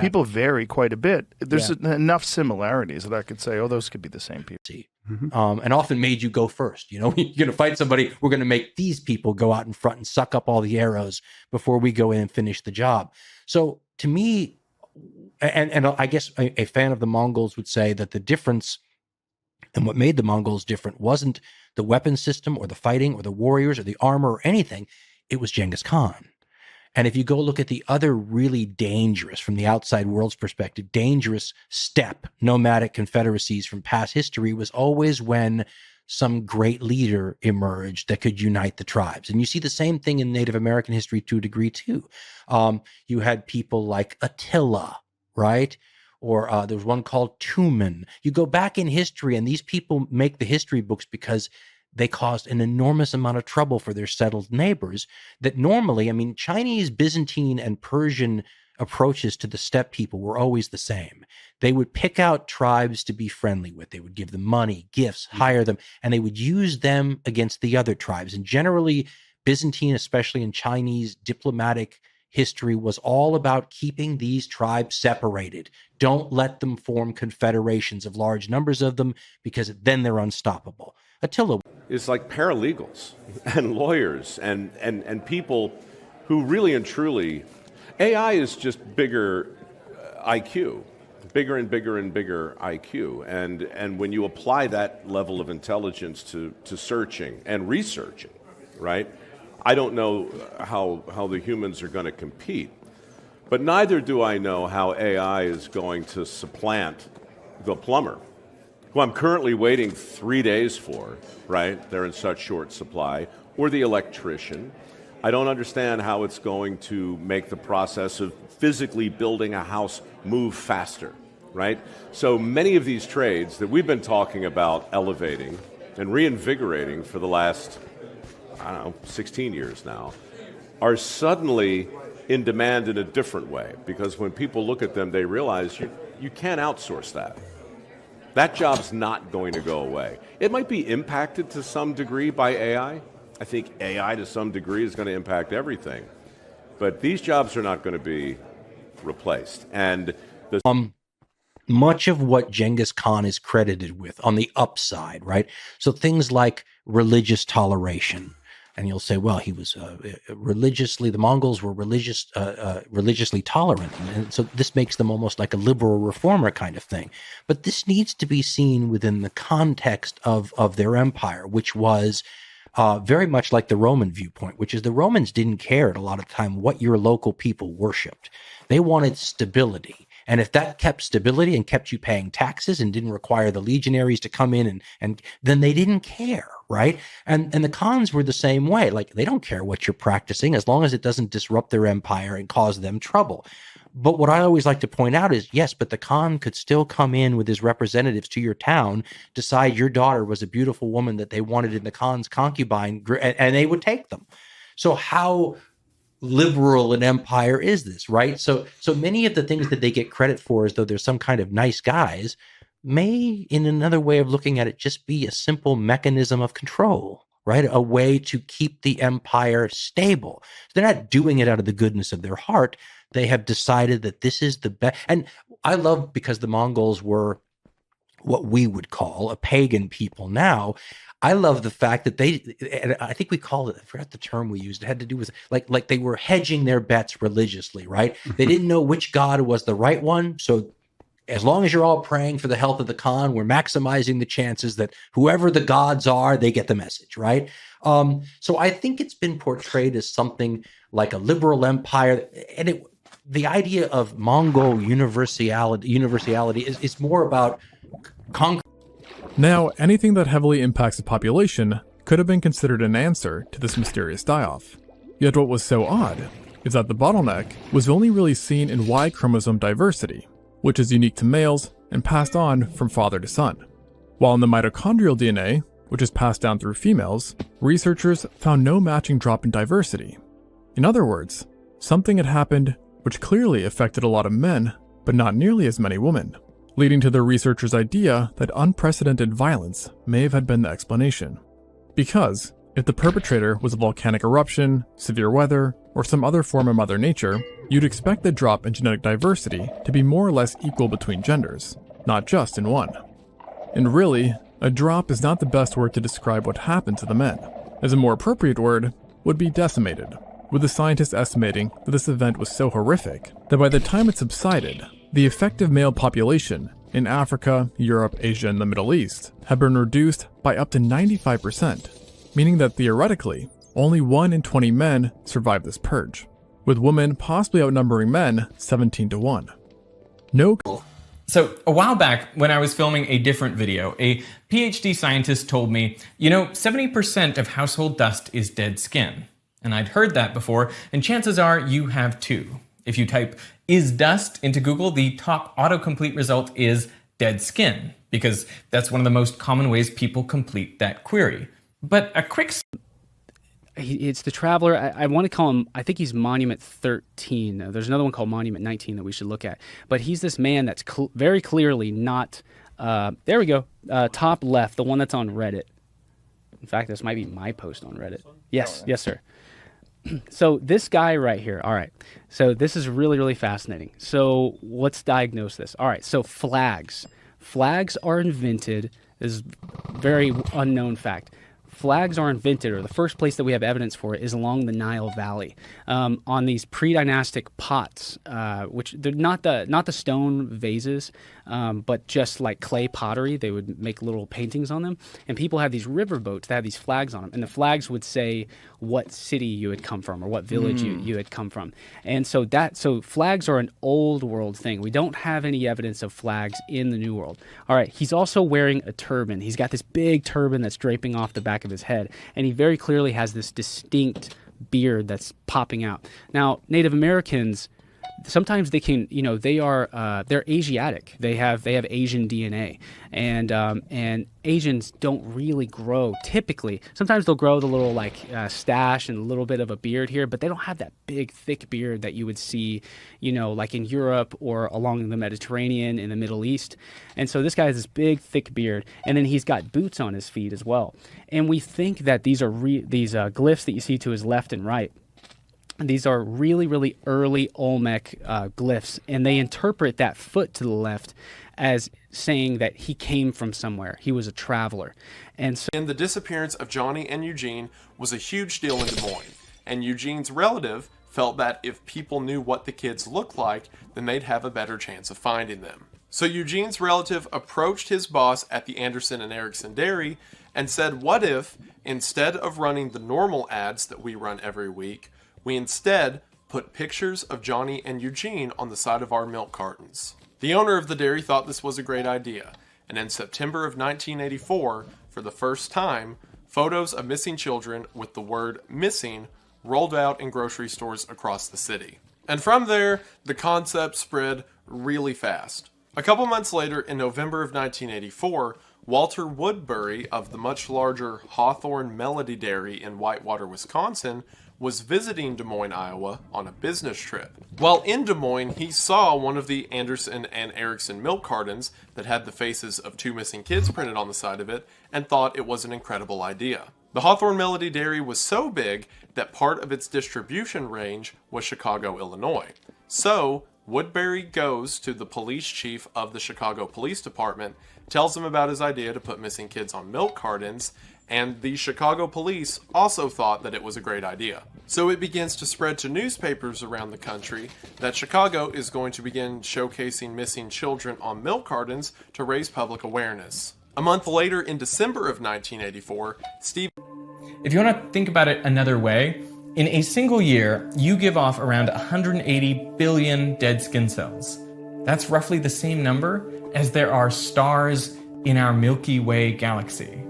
people vary quite a bit. There's enough similarities that I could say, those could be the same people. And often made you go first. You're going to fight somebody, we're going to make these people go out in front and suck up all the arrows before we go in and finish the job. So to me, and I guess a fan of the Mongols would say that the difference and what made the Mongols different wasn't the weapon system or the fighting or the warriors or the armor or anything. It was Genghis Khan. And if you go look at the other really dangerous, from the outside world's perspective, dangerous steppe nomadic confederacies from past history, was always when some great leader emerged that could unite the tribes. And you see the same thing in Native American history to a degree too. You had people like Attila, right? Or there was one called Tumen. You go back in history, and these people make the history books because they caused an enormous amount of trouble for their settled neighbors that normally, Chinese, Byzantine, and Persian approaches to the steppe people were always the same. They would pick out tribes to be friendly with. They would give them money, gifts, hire them, and they would use them against the other tribes. And generally, Byzantine, especially in Chinese diplomatic history, was all about keeping these tribes separated. Don't let them form confederations of large numbers of them, because then they're unstoppable. Attila is like paralegals and lawyers and people who really and truly, AI is just bigger IQ, bigger and bigger and bigger IQ. And when you apply that level of intelligence to searching and researching, right? I don't know how the humans are going to compete, but neither do I know how AI is going to supplant the plumber, who I'm currently waiting 3 days for, right? They're in such short supply, or the electrician. I don't understand how it's going to make the process of physically building a house move faster, right? So many of these trades that we've been talking about elevating and reinvigorating for the last, 16 years now, are suddenly in demand in a different way, because when people look at them, they realize you can't outsource that. That job's not going to go away. It might be impacted to some degree by AI. I think AI to some degree is going to impact everything. But these jobs are not going to be replaced. And much of what Genghis Khan is credited with on the upside, right? So things like religious toleration, And you'll say, well, he was religiously, the Mongols were religiously tolerant. And so this makes them almost like a liberal reformer kind of thing. But this needs to be seen within the context of their empire, which was very much like the Roman viewpoint, which is the Romans didn't care at a lot of the time what your local people worshipped. They wanted stability. And if that kept stability and kept you paying taxes and didn't require the legionaries to come in and then they didn't care, right? And the Khans were the same way. Like, they don't care what you're practicing as long as it doesn't disrupt their empire and cause them trouble. But what I always like to point out is, yes, but the Khan could still come in with his representatives to your town, decide your daughter was a beautiful woman that they wanted in the Khan's concubine, and they would take them. So how liberal an empire is this, right? So many of the things that they get credit for as though they're some kind of nice guys may, in another way of looking at it, just be a simple mechanism of control, right? A way to keep the empire stable. They're not doing it out of the goodness of their heart. They have decided that this is the best. And I love, because the Mongols were what we would call a pagan people now, I love the fact that and I think we called it, I forgot the term we used. It had to do with like they were hedging their bets religiously, right? They didn't know which god was the right one. So as long as you're all praying for the health of the Khan, we're maximizing the chances that whoever the gods are, they get the message, right? So I think it's been portrayed as something like a liberal empire. And the idea of Mongol universality is more about conquering. Now, anything that heavily impacts the population could have been considered an answer to this mysterious die-off. Yet what was so odd is that the bottleneck was only really seen in Y chromosome diversity, which is unique to males and passed on from father to son. While in the mitochondrial DNA, which is passed down through females, researchers found no matching drop in diversity. In other words, something had happened which clearly affected a lot of men, but not nearly as many women, leading to the researchers' idea that unprecedented violence may have had been the explanation. Because if the perpetrator was a volcanic eruption, severe weather, or some other form of Mother Nature, you'd expect the drop in genetic diversity to be more or less equal between genders, not just in one. And really, a drop is not the best word to describe what happened to the men, as a more appropriate word would be decimated, with the scientists estimating that this event was so horrific that by the time it subsided, the effective male population in Africa, Europe, Asia, and the Middle East had been reduced by up to 95%, meaning that theoretically, only 1 in 20 men survived this purge, with women possibly outnumbering men 17-1. So a while back, when I was filming a different video, a PhD scientist told me, 70% of household dust is dead skin. And I'd heard that before, and chances are you have too. If you type "is dust" into Google, the top autocomplete result is dead skin, because that's one of the most common ways people complete that query. But a quick... It's the Traveler. I want to call him, I think he's Monument 13. There's another one called Monument 19 that we should look at. But he's this man that's very clearly not... there we go. Top left, the one that's on Reddit. In fact, this might be my post on Reddit. Yes, yes, sir. So this guy right here, all right, so this is really, really fascinating. So let's diagnose this. All right, so flags. Flags are invented, this is a very unknown fact. Flags are invented, or the first place that we have evidence for it is along the Nile Valley, on these pre-dynastic pots, which they're not the stone vases, but just like clay pottery. They would make little paintings on them, and people had these river boats that had these flags on them, and the flags would say what city you had come from or what village you had come from. And so flags are an old world thing. We don't have any evidence of flags in the New World. All right, he's also wearing a turban. He's got this big turban that's draping off the back of his head, and he very clearly has this distinct beard that's popping out. Now, Native Americans, sometimes they can, they're Asiatic. They have Asian DNA, and Asians don't really grow typically. Sometimes they'll grow the little stash and a little bit of a beard here, but they don't have that big thick beard that you would see, like in Europe or along the Mediterranean in the Middle East. And so this guy has this big thick beard, and then he's got boots on his feet as well. And we think that these are these glyphs that you see to his left and right. these are really, really early Olmec glyphs, and they interpret that foot to the left as saying that he came from somewhere. He was a traveler. And the disappearance of Johnny and Eugene was a huge deal in Des Moines, and Eugene's relative felt that if people knew what the kids looked like, then they'd have a better chance of finding them. So Eugene's relative approached his boss at the Anderson and Erickson Dairy and said, what if, instead of running the normal ads that we run every week, we instead put pictures of Johnny and Eugene on the side of our milk cartons? The owner of the dairy thought this was a great idea, and in September of 1984, for the first time, photos of missing children with the word missing rolled out in grocery stores across the city. And from there, the concept spread really fast. A couple months later, in November of 1984, Walter Woodbury of the much larger Hawthorne Melody Dairy in Whitewater, Wisconsin, was visiting Des Moines, Iowa on a business trip. While in Des Moines, he saw one of the Anderson and Erickson milk cartons that had the faces of two missing kids printed on the side of it and thought it was an incredible idea. The Hawthorne Melody Dairy was so big that part of its distribution range was Chicago, Illinois. So, Woodbury goes to the police chief of the Chicago Police Department, tells him about his idea to put missing kids on milk cartons, and the Chicago police also thought that it was a great idea. So it begins to spread to newspapers around the country that Chicago is going to begin showcasing missing children on milk cartons to raise public awareness. A month later, in December of 1984, Steve... If you want to think about it another way, in a single year, you give off around 180 billion dead skin cells. That's roughly the same number as there are stars in our Milky Way galaxy.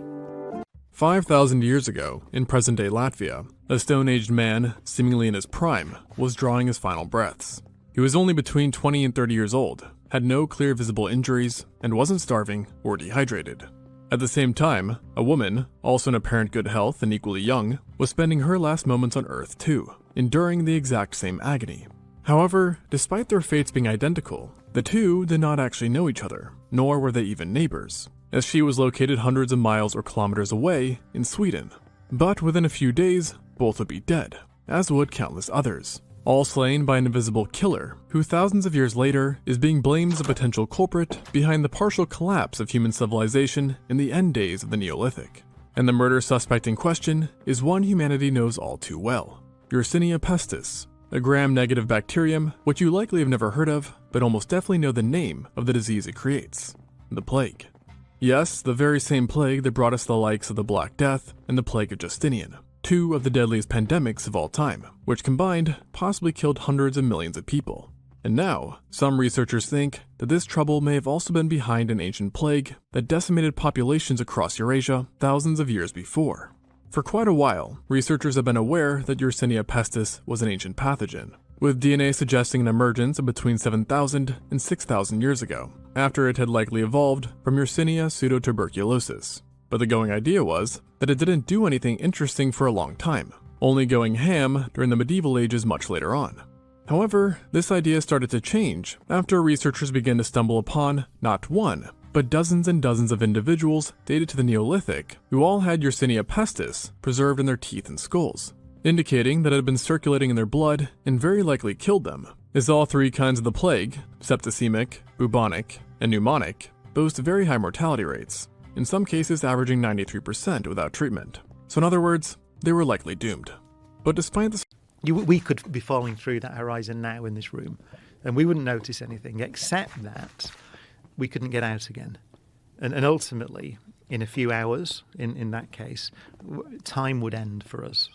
5,000 years ago, in present-day Latvia, a stone-aged man, seemingly in his prime, was drawing his final breaths. He was only between 20 and 30 years old, had no clear visible injuries, and wasn't starving or dehydrated. At the same time, a woman, also in apparent good health and equally young, was spending her last moments on Earth too, enduring the exact same agony. However, despite their fates being identical, the two did not actually know each other, nor were they even neighbors, as she was located hundreds of miles or kilometers away in Sweden. But within a few days, both would be dead, as would countless others, all slain by an invisible killer who thousands of years later is being blamed as a potential culprit behind the partial collapse of human civilization in the end days of the Neolithic. And the murder suspect in question is one humanity knows all too well, Yersinia pestis, a gram-negative bacterium which you likely have never heard of, but almost definitely know the name of the disease it creates, the plague. Yes, the very same plague that brought us the likes of the Black Death and the Plague of Justinian, two of the deadliest pandemics of all time, which combined possibly killed hundreds of millions of people. And now, some researchers think that this trouble may have also been behind an ancient plague that decimated populations across Eurasia thousands of years before. For quite a while, researchers have been aware that Yersinia pestis was an ancient pathogen, with DNA suggesting an emergence of between 7,000 and 6,000 years ago, after it had likely evolved from Yersinia pseudotuberculosis. But the going idea was that it didn't do anything interesting for a long time, only going ham during the medieval ages much later on. However, this idea started to change after researchers began to stumble upon not one, but dozens and dozens of individuals dated to the Neolithic who all had Yersinia pestis preserved in their teeth and skulls, indicating that it had been circulating in their blood and very likely killed them, as all three kinds of the plague, septicemic, bubonic, and pneumonic, boast very high mortality rates, in some cases averaging 93% without treatment. So in other words, they were likely doomed. But despite this... We could be falling through that horizon now in this room, and we wouldn't notice anything, except that we couldn't get out again. And ultimately, in a few hours, in that case, time would end for us.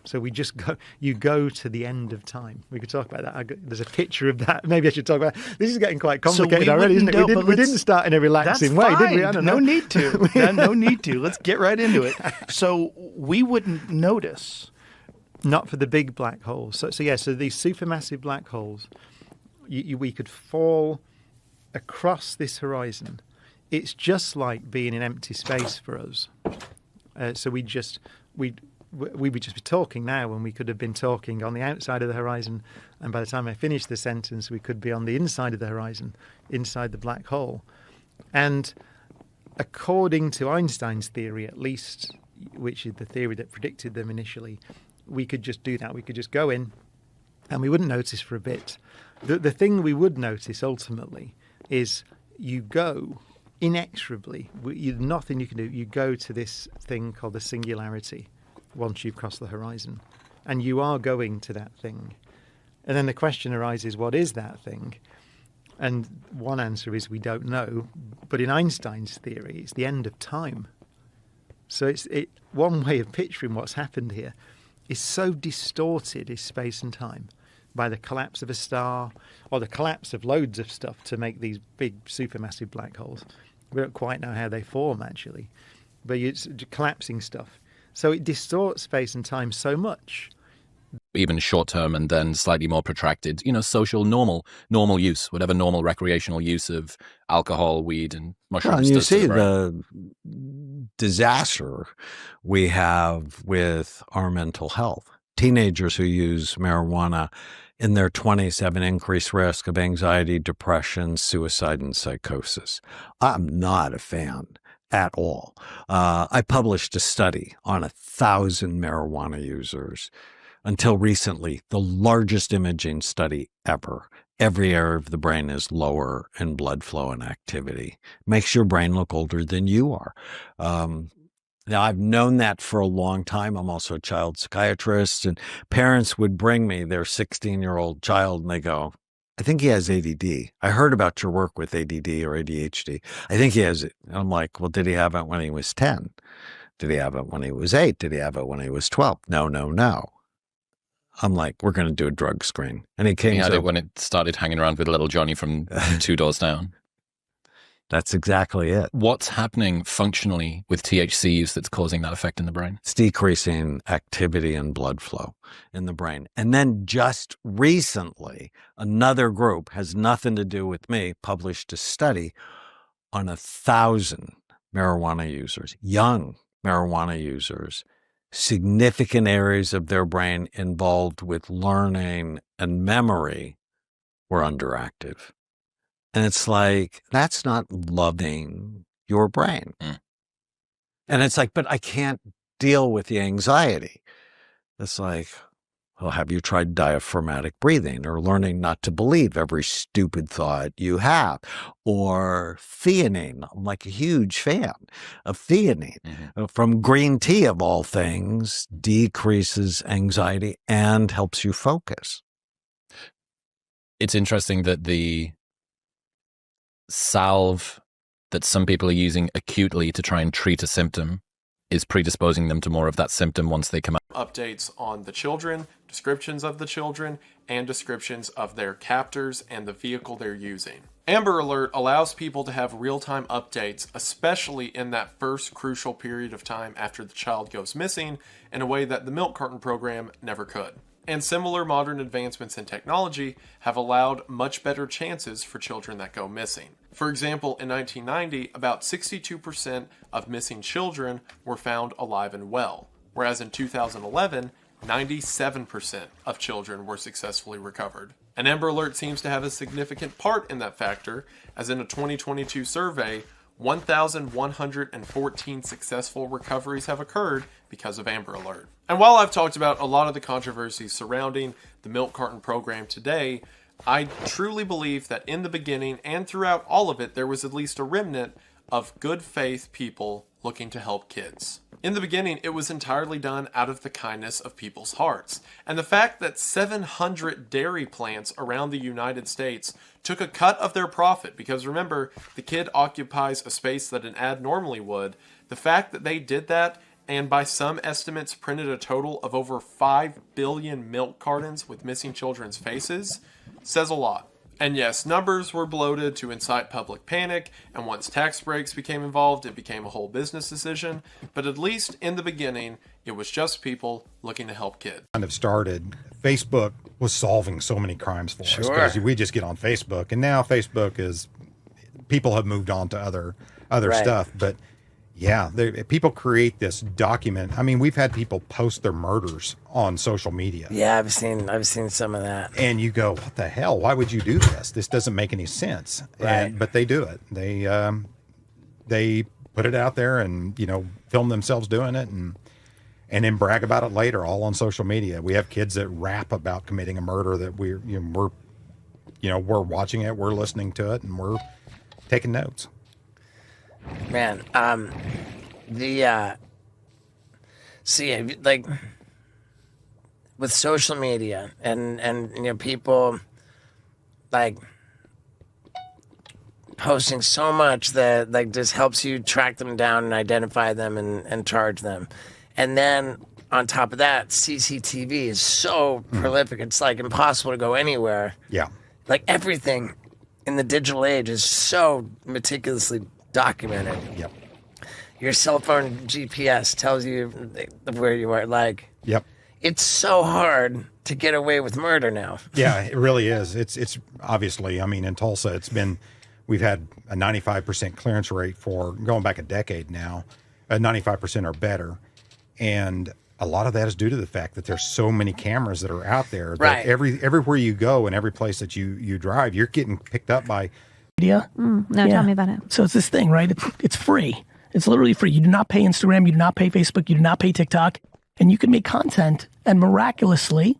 So we just you go to the end of time. We could talk about that. There's a picture of that. Maybe I should talk about this. Is getting quite complicated already, isn't it? We didn't start in a relaxing way, did we? I don't know. No need to. No need to. Let's get right into it. So we wouldn't notice. Not for the big black holes. So these supermassive black holes, we could fall across this horizon. It's just like being in empty space for us. So we'd just be talking now when we could have been talking on the outside of the horizon, and by the time I finished the sentence, we could be on the inside of the horizon, inside the black hole. And according to Einstein's theory, at least, which is the theory that predicted them initially, we could just do that. We could just go in, and we wouldn't notice for a bit. The thing we would notice ultimately is you go inexorably, nothing you can do, you go to this thing called the singularity once you've crossed the horizon. And you are going to that thing. And then the question arises, what is that thing? And one answer is we don't know. But in Einstein's theory, it's the end of time. So one way of picturing what's happened here is so distorted is space and time by the collapse of a star or the collapse of loads of stuff to make these big supermassive black holes. We don't quite know how they form, actually. But it's collapsing stuff. So it distorts space and time so much. Even short term and then slightly more protracted, social normal use, whatever normal recreational use of alcohol, weed, and mushrooms. Well, and you does to see the brain. the disaster we have with our mental health. Teenagers who use marijuana in their 20s have an increased risk of anxiety, depression, suicide, and psychosis. I'm not a fan at all. I published a study on 1,000 marijuana users. Until recently, the largest imaging study ever. Every area of the brain is lower in blood flow and activity. Makes your brain look older than you are. Now, I've known that for a long time. I'm also a child psychiatrist, and parents would bring me their 16-year-old child, and they go, I think he has ADD. I heard about your work with ADD or ADHD. I think he has it. And I'm like, well, did he have it when he was 10? Did he have it when he was 8? Did he have it when he was 12? No. I'm like, we're going to do a drug screen. And he came. He had it when it started hanging around with little Johnny from 2 doors down. That's exactly it. What's happening functionally with THC use that's causing that effect in the brain? It's decreasing activity and blood flow in the brain. And then just recently, another group, has nothing to do with me, published a study on 1,000 marijuana users, young marijuana users, significant areas of their brain involved with learning and memory were underactive. And it's like, that's not loving your brain. And it's like, but I can't deal with the anxiety. It's like, well, have you tried diaphragmatic breathing or learning not to believe every stupid thought you have? Or theanine. I'm like a huge fan of theanine. From green tea, of all things, decreases anxiety and helps you focus. It's interesting that the salve that some people are using acutely to try and treat a symptom is predisposing them to more of that symptom once they come out. Updates on the children, descriptions of the children, and descriptions of their captors and the vehicle they're using. Amber Alert allows people to have real-time updates, especially in that first crucial period of time after the child goes missing, in a way that the milk carton program never could. And similar modern advancements in technology have allowed much better chances for children that go missing. For example, in 1990, about 62% of missing children were found alive and well, whereas in 2011, 97% of children were successfully recovered. And Amber Alert seems to have a significant part in that factor, as in a 2022 survey, 1,114 successful recoveries have occurred because of Amber Alert. And while I've talked about a lot of the controversies surrounding the milk carton program today, I truly believe that in the beginning and throughout all of it, there was at least a remnant of good faith people looking to help kids. In the beginning, it was entirely done out of the kindness of people's hearts. And the fact that 700 dairy plants around the United States took a cut of their profit, because remember, the kid occupies a space that an ad normally would, the fact that they did that, and by some estimates printed a total of over 5 billion milk cartons with missing children's faces, says a lot. And yes, numbers were bloated to incite public panic, and once tax breaks became involved, it became a whole business decision. But at least in the beginning, it was just people looking to help kids. Kind of started, Facebook was solving so many crimes for us because we just get on Facebook, and now Facebook is, people have moved on to other stuff, but yeah, people create this document. I mean, we've had people post their murders on social media. Yeah, I've seen some of that. And you go, what the hell? Why would you do this? This doesn't make any sense. Right. But they do it. They put it out there and, film themselves doing it. and then brag about it later, all on social media. We have kids that rap about committing a murder that we're watching it, we're listening to it, and we're taking notes. Man, like with social media and people like posting so much that like just helps you track them down and identify them and charge them. And then on top of that, CCTV is so prolific. It's like impossible to go anywhere. Yeah. Like everything in the digital age is so meticulously documented. Yep. Your cell phone GPS tells you where you are. Like, yep. It's so hard to get away with murder now. Yeah, it really is. It's obviously, I mean, in Tulsa, we've had a 95% clearance rate for going back a decade now, 95% or better. And a lot of that is due to the fact that there's so many cameras that are out there that right. everywhere you go and every place that you drive, you're getting picked up by media. Tell me about it. So it's this thing, right? It's free. It's literally free. You do not pay Instagram. You do not pay Facebook. You do not pay TikTok. And you can make content, and miraculously,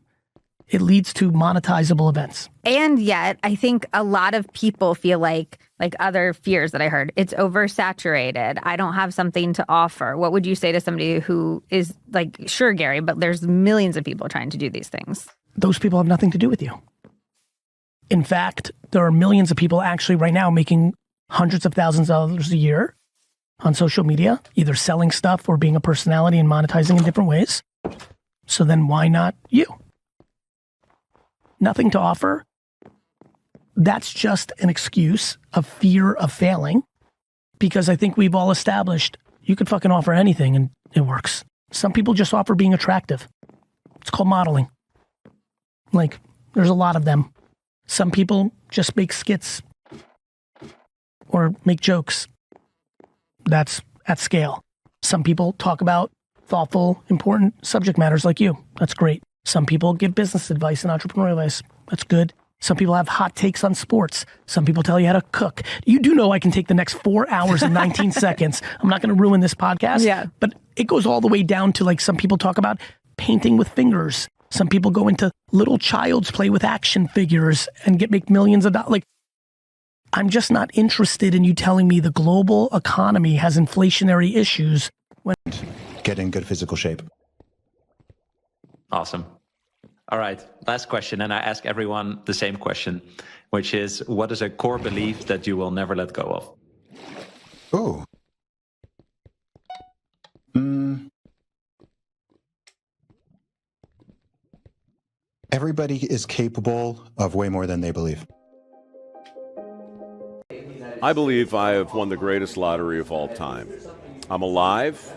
it leads to monetizable events. And yet, I think a lot of people feel like other fears that I heard, it's oversaturated. I don't have something to offer. What would you say to somebody who is like, sure, Gary, but there's millions of people trying to do these things? Those people have nothing to do with you. In fact, there are millions of people actually right now making hundreds of thousands of dollars a year on social media, either selling stuff or being a personality and monetizing in different ways. So then why not you? Nothing to offer. That's just an excuse of fear of failing, because I think we've all established you could fucking offer anything and it works. Some people just offer being attractive. It's called modeling. Like, there's a lot of them. Some people just make skits or make jokes. That's at scale. Some people talk about thoughtful, important subject matters like you. That's great. Some people give business advice and entrepreneurial advice. That's good. Some people have hot takes on sports. Some people tell you how to cook. You do know I can take the next 4 hours and 19 seconds. I'm not going to ruin this podcast. Yeah. But it goes all the way down to, like, some people talk about painting with fingers. Some people go into little child's play with action figures and make millions of dollars. Like, I'm just not interested in you telling me the global economy has inflationary issues. Get in good physical shape. Awesome. All right, last question, and I ask everyone the same question, which is, what is a core belief that you will never let go of? Oh. Everybody is capable of way more than they believe. I believe I have won the greatest lottery of all time. I'm alive.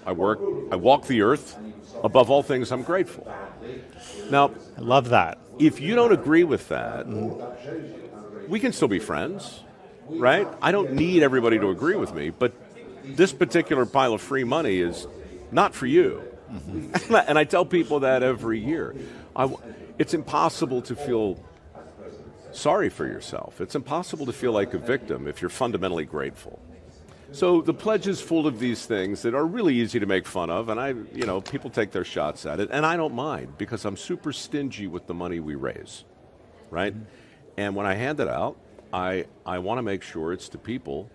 I walk the earth. Above all things, I'm grateful. Now, I love that. If you don't agree with that, we can still be friends, right? I don't need everybody to agree with me, but this particular pile of free money is not for you. Mm-hmm. And I tell people that every year. It's impossible to feel sorry for yourself. It's impossible to feel like a victim if you're fundamentally grateful. So the pledge is full of these things that are really easy to make fun of, and people take their shots at it, and I don't mind because I'm super stingy with the money we raise, right? And when I hand it out, I want to make sure it's to people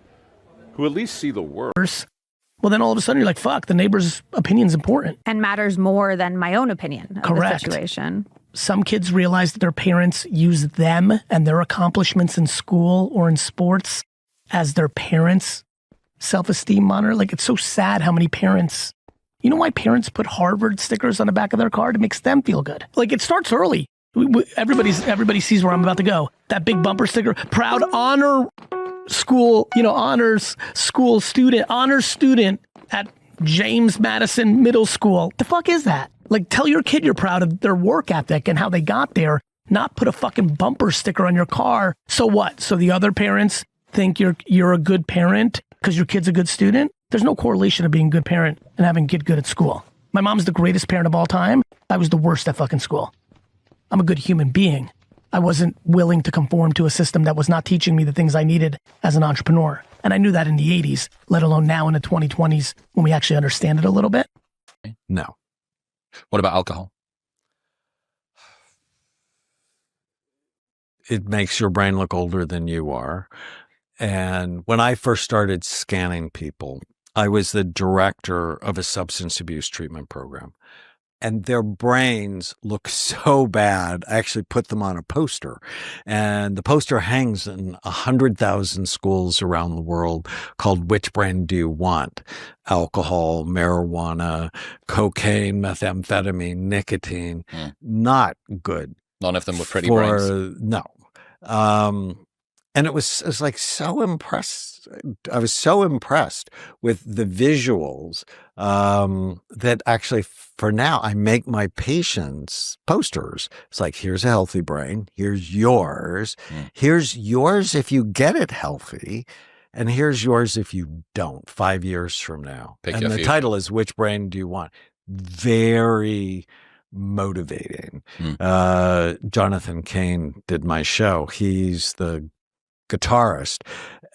who at least see the world. Well, then all of a sudden you're like, fuck, the neighbor's opinion's important. And matters more than my own opinion of the situation. Some kids realize that their parents use them and their accomplishments in school or in sports as their parents' self-esteem monitor. Like, it's so sad how many parents, you know why parents put Harvard stickers on the back of their car? It makes them feel good. Like, it starts early. Everybody sees where I'm about to go. That big bumper sticker, proud honor school, honors school student, honors student at James Madison Middle School. The fuck is that? Like, tell your kid you're proud of their work ethic and how they got there, not put a fucking bumper sticker on your car. So what? So the other parents think you're a good parent because your kid's a good student? There's no correlation of being a good parent and having a kid good at school. My mom's the greatest parent of all time. I was the worst at fucking school. I'm a good human being. I wasn't willing to conform to a system that was not teaching me the things I needed as an entrepreneur. And I knew that in the 80s, let alone now in the 2020s when we actually understand it a little bit. No. What about alcohol? It makes your brain look older than you are. And when I first started scanning people, I was the director of a substance abuse treatment program. And their brains look so bad. I actually put them on a poster, and the poster hangs in 100,000 schools around the world called Which Brain Do You Want? Alcohol, marijuana, cocaine, methamphetamine, nicotine. Not good. None of them were pretty brains. No. And it was like so impressed. I was so impressed with the visuals that actually for now I make my patients posters. It's like, here's a healthy brain. Here's yours. Here's yours if you get it healthy. And here's yours if you don't 5 years from now. Pick and the title is Which Brain Do You Want? Very motivating. Jonathan Cain did my show. He's the guitarist,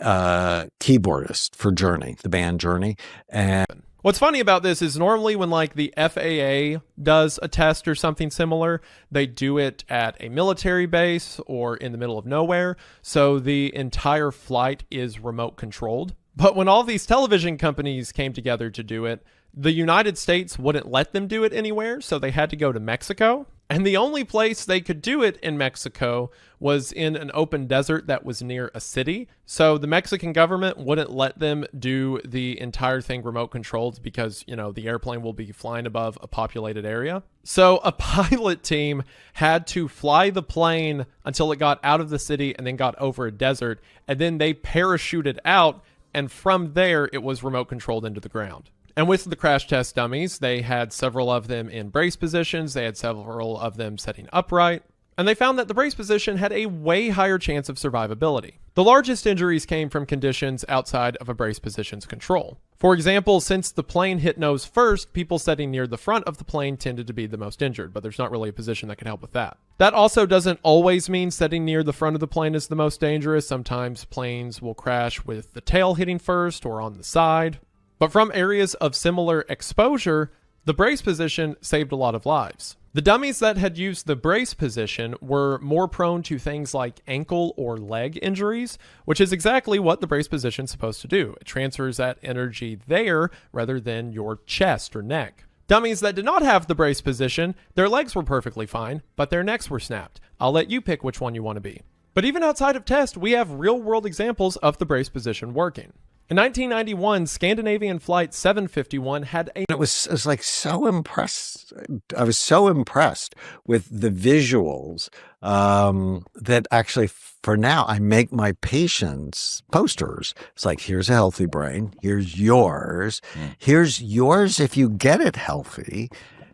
keyboardist for Journey, the band Journey. And what's funny about this is normally when like the FAA does a test or something similar, they do it at a military base or in the middle of nowhere. So the entire flight is remote controlled. But when all these television companies came together to do it, the United States wouldn't let them do it anywhere. So they had to go to Mexico. And the only place they could do it in Mexico was in an open desert that was near a city. So the Mexican government wouldn't let them do the entire thing remote controlled because, you know, the airplane will be flying above a populated area. So a pilot team had to fly the plane until it got out of the city and then got over a desert. And then they parachuted out. And from there, it was remote controlled into the ground. And with the crash test dummies, they had several of them in brace positions. They had several of them sitting upright. And they found that the brace position had a way higher chance of survivability. The largest injuries came from conditions outside of a brace position's control. For example, since the plane hit nose first, people sitting near the front of the plane tended to be the most injured, but there's not really a position that can help with that. That also doesn't always mean sitting near the front of the plane is the most dangerous. Sometimes planes will crash with the tail hitting first or on the side. But from areas of similar exposure, the brace position saved a lot of lives. The dummies that had used the brace position were more prone to things like ankle or leg injuries, which is exactly what the brace position is supposed to do. It transfers that energy there rather than your chest or neck. Dummies that did not have the brace position, their legs were perfectly fine, but their necks were snapped. I'll let you pick which one you want to be. But even outside of test, we have real-world examples of the brace position working. In 1991, Scandinavian Flight 751 had a... It was like so impressed. I was so impressed with the visuals that actually for now I make my patients posters. It's like, here's a healthy brain. Here's yours. Here's yours if you get it healthy.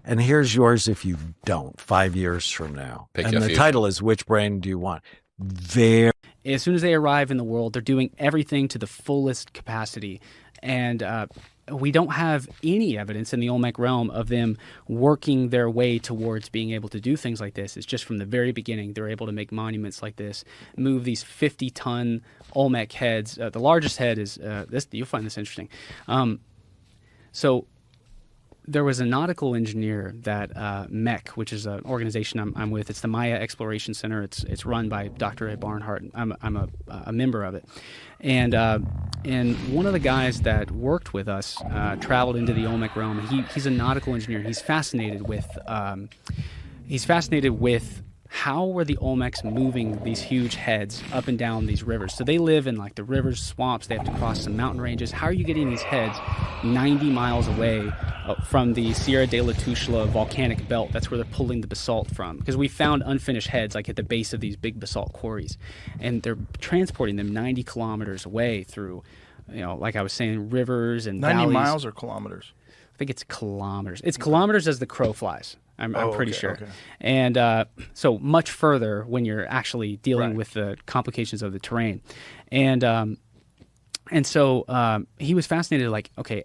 And here's yours if you don't 5 years from now. And the title is Which Brain Do You Want? As soon as they arrive in the world, they're doing everything to the fullest capacity. And we don't have any evidence in the Olmec realm of them working their way towards being able to do things like this. It's just from the very beginning, they're able to make monuments like this, move these 50-ton Olmec heads. The largest head is this. You'll find this interesting. So there was a nautical engineer that MEC, which is an organization I'm with. It's the Maya Exploration Center. It's run by Dr. A. Barnhart. I'm a member of it. And one of the guys that worked with us traveled into the Olmec realm. And he's a nautical engineer. He's fascinated with how were the Olmecs moving these huge heads up and down these rivers? So they live in like the rivers, swamps. They have to cross some mountain ranges. How are you getting these heads 90 miles away from the Sierra de la Tuxtla volcanic belt? That's where they're pulling the basalt from. Because we found unfinished heads like at the base of these big basalt quarries. And they're transporting them 90 kilometers away through, like I was saying, rivers and 90 valleys. miles or kilometers? I think it's kilometers. It's kilometers as the crow flies. I'm pretty sure. Okay. And so much further when you're actually dealing with the complications of the terrain. And so he was fascinated, like, okay,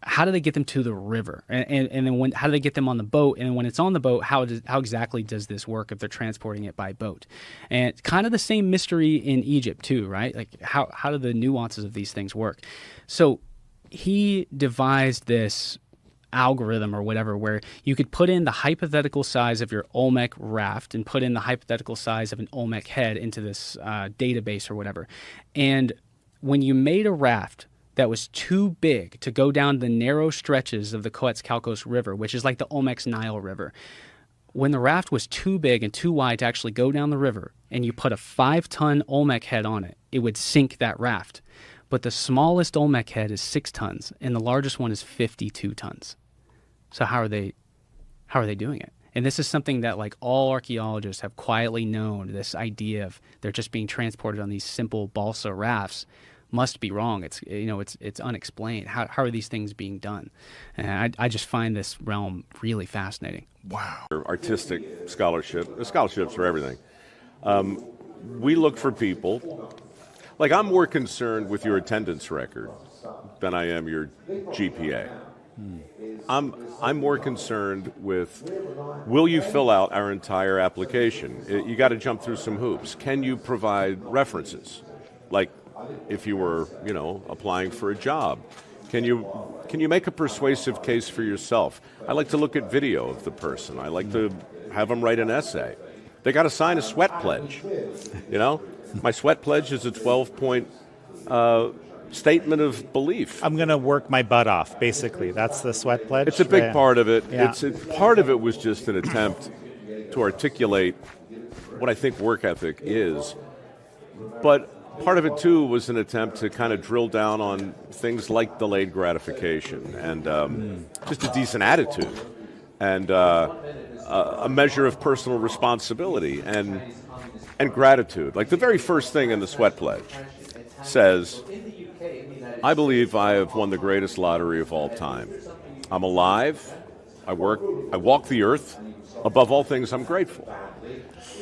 how do they get them to the river? And then how do they get them on the boat? And when it's on the boat, how exactly does this work if they're transporting it by boat? And it's kind of the same mystery in Egypt too, right? Like how do the nuances of these things work? So he devised this algorithm or whatever where you could put in the hypothetical size of your Olmec raft and put in the hypothetical size of an Olmec head into this database or whatever. And when you made a raft that was too big to go down the narrow stretches of the Coetzalcoatl River, which is like the Olmec's Nile River, when the raft was too big and too wide to actually go down the river and you put a 5-ton Olmec head on it, it would sink that raft. But the smallest Olmec head is 6 tons and the largest one is 52 tons. So how are they doing it? And this is something that like all archaeologists have quietly known, this idea of they're just being transported on these simple balsa rafts must be wrong. It's it's unexplained. How are these things being done? And I just find this realm really fascinating. Wow. Artistic scholarship, scholarships for everything. We look for people. Like, I'm more concerned with your attendance record than I am your GPA. I'm more concerned with, will you fill out our entire application? You got to jump through some hoops. Can you provide references? Like, if you were, applying for a job, can you make a persuasive case for yourself? I like to look at video of the person. I like to have them write an essay. They got to sign a sweat pledge. My sweat pledge is a 12-point statement of belief. I'm going to work my butt off, basically. That's the sweat pledge? It's a big part of it. Yeah. Part of it was just an attempt to articulate what I think work ethic is. But part of it, too, was an attempt to kind of drill down on things like delayed gratification and just a decent attitude and a measure of personal responsibility and gratitude. Like the very first thing in the sweat pledge says, I believe I have won the greatest lottery of all time. I'm alive. I walk the earth. Above all things, I'm grateful.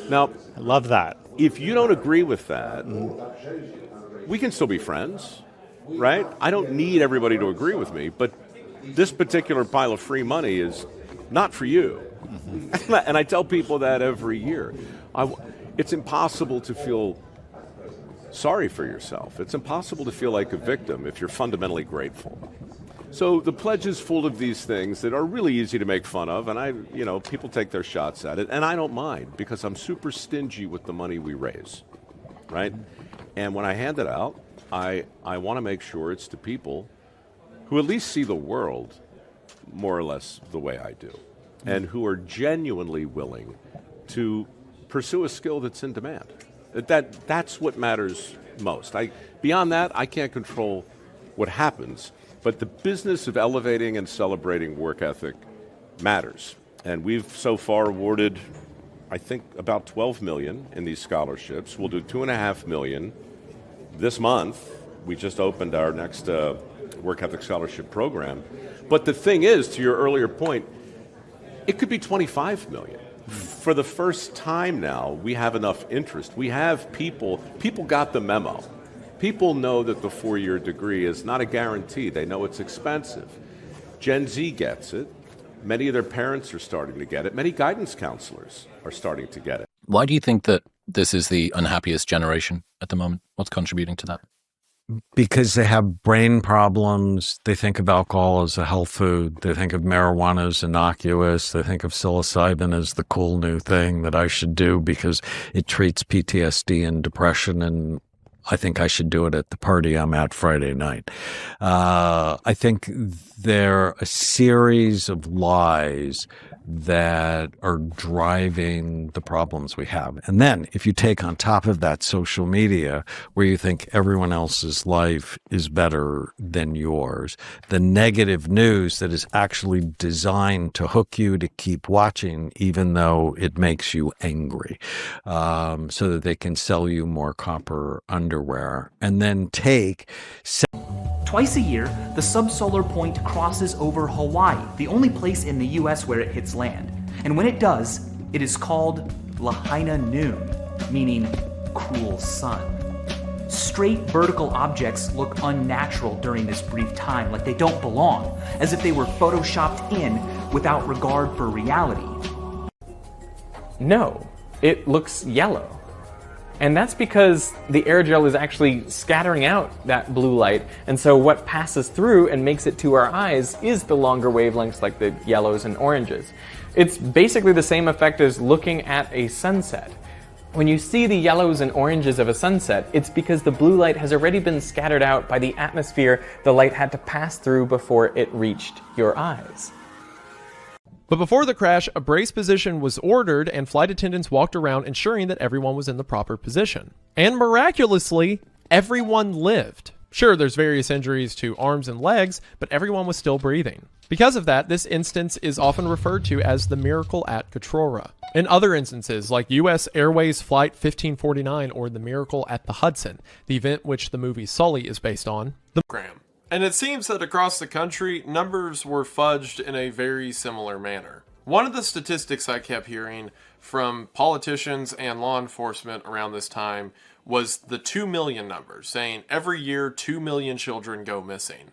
Now, I love that. If you don't agree with that, we can still be friends, right? I don't need everybody to agree with me, but this particular pile of free money is not for you. And I tell people that every year. It's impossible to feel sorry for yourself. It's impossible to feel like a victim if you're fundamentally grateful. So the pledge is full of these things that are really easy to make fun of, and people take their shots at it, and I don't mind because I'm super stingy with the money we raise, right? And when I hand it out, I want to make sure it's to people who at least see the world more or less the way I do, and who are genuinely willing to pursue a skill that's in demand. That's what matters most. Beyond that, I can't control what happens. But the business of elevating and celebrating work ethic matters. And we've so far awarded, I think, about $12 million in these scholarships. We'll do $2.5 million this month. We just opened our next work ethic scholarship program. But the thing is, to your earlier point, it could be $25 million. For the first time now, we have enough interest. We have people got the memo. People know that the 4-year degree is not a guarantee. They know it's expensive. Gen Z gets it. Many of their parents are starting to get it. Many guidance counselors are starting to get it. Why do you think that this is the unhappiest generation at the moment? What's contributing to that? Because they have brain problems. They think of alcohol as a health food. They think of marijuana as innocuous. They think of psilocybin as the cool new thing that I should do because it treats PTSD and depression, and I think I should do it at the party I'm at Friday night. I think there are a series of lies that are driving the problems we have. And then if you take on top of that social media, where you think everyone else's life is better than yours, the negative news that is actually designed to hook you to keep watching, even though it makes you angry, so that they can sell you more copper underwear. And then take... Twice a year, the subsolar point crosses over Hawaii, the only place in the US where it hits land. And when it does, it is called Lahaina Noon, meaning cruel sun. Straight vertical objects look unnatural during this brief time, like they don't belong, as if they were photoshopped in without regard for reality. No, it looks yellow. And that's because the aerogel is actually scattering out that blue light, and so what passes through and makes it to our eyes is the longer wavelengths like the yellows and oranges. It's basically the same effect as looking at a sunset. When you see the yellows and oranges of a sunset, it's because the blue light has already been scattered out by the atmosphere the light had to pass through before it reached your eyes. But before the crash, a brace position was ordered and flight attendants walked around ensuring that everyone was in the proper position. And miraculously, everyone lived. Sure, there's various injuries to arms and legs, but everyone was still breathing. Because of that, this instance is often referred to as the miracle at Kotrora. In other instances, like U.S. Airways Flight 1549 or the miracle at the Hudson, the event which the movie Sully is based on, the program. And it seems that across the country, numbers were fudged in a very similar manner. One of the statistics I kept hearing from politicians and law enforcement around this time was the 2 million number, saying every year 2 million children go missing,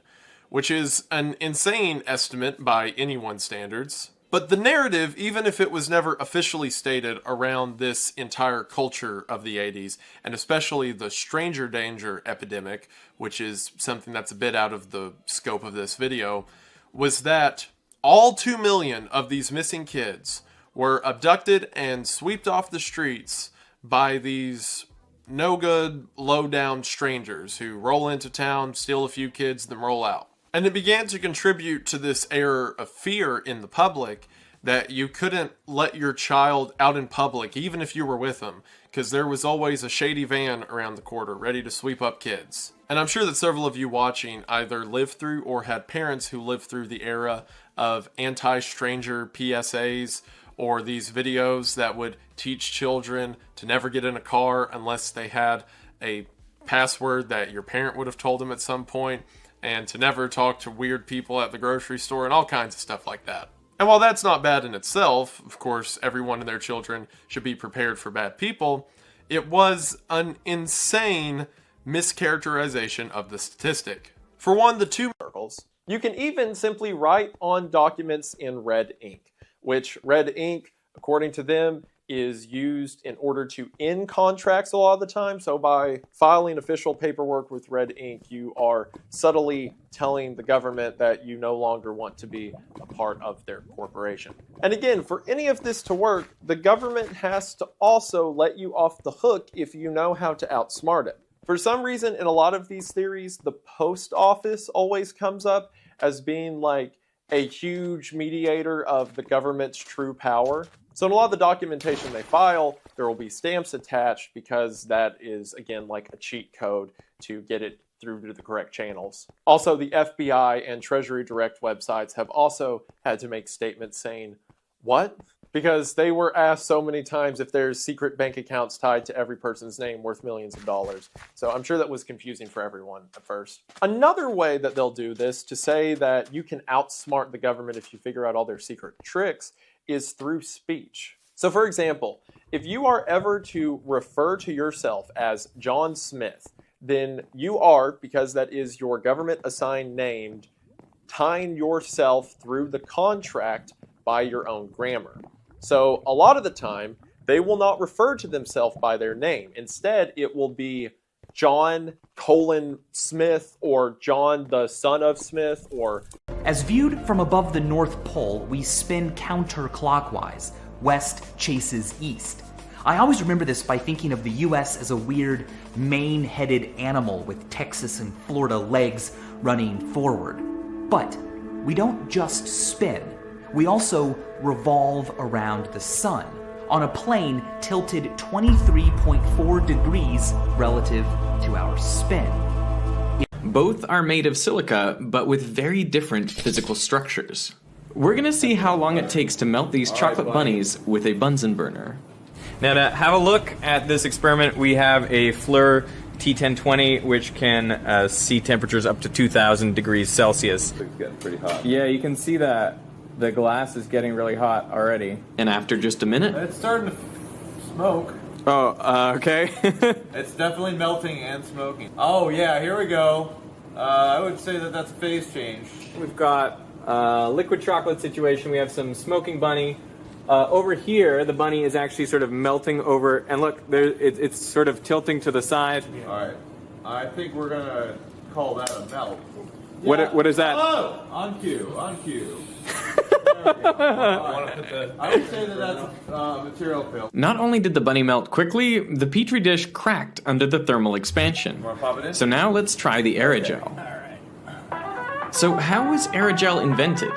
which is an insane estimate by anyone's standards. But the narrative, even if it was never officially stated around this entire culture of the 80s, and especially the stranger danger epidemic, which is something that's a bit out of the scope of this video, was that all 2 million of these missing kids were abducted and swept off the streets by these no-good, low-down strangers who roll into town, steal a few kids, then roll out. And it began to contribute to this air of fear in the public that you couldn't let your child out in public, even if you were with them, because there was always a shady van around the corner ready to sweep up kids. And I'm sure that several of you watching either lived through or had parents who lived through the era of anti-stranger PSAs or these videos that would teach children to never get in a car unless they had a password that your parent would have told them at some point, and to never talk to weird people at the grocery store and all kinds of stuff like that. And while that's not bad in itself, of course, everyone and their children should be prepared for bad people, it was an insane mischaracterization of the statistic. For one, the two miracles. You can even simply write on documents in red ink, which red ink, according to them, is used in order to end contracts a lot of the time. So by filing official paperwork with red ink, you are subtly telling the government that you no longer want to be a part of their corporation. And again, for any of this to work, the government has to also let you off the hook if you know how to outsmart it. For some reason, in a lot of these theories, the post office always comes up as being like a huge mediator of the government's true power. So in a lot of the documentation they file, there will be stamps attached because that is, again, like a cheat code to get it through to the correct channels. Also, the FBI and Treasury Direct websites have also had to make statements saying, what? Because they were asked so many times if there's secret bank accounts tied to every person's name worth millions of dollars. So I'm sure that was confusing for everyone at first. Another way that they'll do this to say that you can outsmart the government if you figure out all their secret tricks is through speech. So for example, if you are ever to refer to yourself as John Smith, then you are, because that is your government assigned name, tying yourself through the contract by your own grammar. So a lot of the time, they will not refer to themselves by their name. Instead, it will be John Smith or John the son of Smith or... As viewed from above the North Pole, we spin counterclockwise. West chases east. I always remember this by thinking of the US as a weird mane-headed animal with Texas and Florida legs running forward. But we don't just spin. We also revolve around the sun on a plane tilted 23.4 degrees relative to our spin. Both are made of silica, but with very different physical structures. We're gonna see how long it takes to melt these chocolate bunnies with a Bunsen burner. Now to have a look at this experiment, we have a Fleur T1020, which can see temperatures up to 2,000 degrees Celsius. It's getting pretty hot. Yeah, you can see that. The glass is getting really hot already. And after just a minute? It's starting to smoke. Oh, okay. It's definitely melting and smoking. Oh yeah, here we go. I would say that that's a phase change. We've got liquid chocolate situation. We have some smoking bunny. Over here, the bunny is actually sort of melting over, and look, it's sort of tilting to the side. All right. I think we're going to call that a melt. What is that? Oh, on cue, on cue. I would say that that's a material fail. Not only did the bunny melt quickly, the Petri dish cracked under the thermal expansion. Want to pop it in? So now let's try the aerogel. So how was aerogel invented?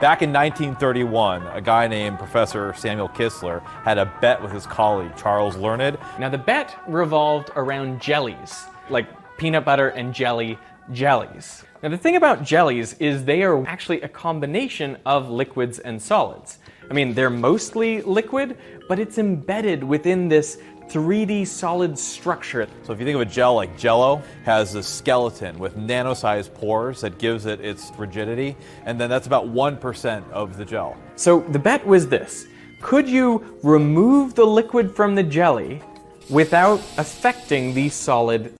Back in 1931, a guy named Professor Samuel Kistler had a bet with his colleague, Charles Learned. Now the bet revolved around jellies, like peanut butter and jelly jellies. Now the thing about jellies is they are actually a combination of liquids and solids. I mean, they're mostly liquid, but it's embedded within this 3D solid structure. So if you think of a gel like Jell-O, has this skeleton with nano-sized pores that gives it its rigidity, and then that's about 1% of the gel. So the bet was this: could you remove the liquid from the jelly without affecting the solid?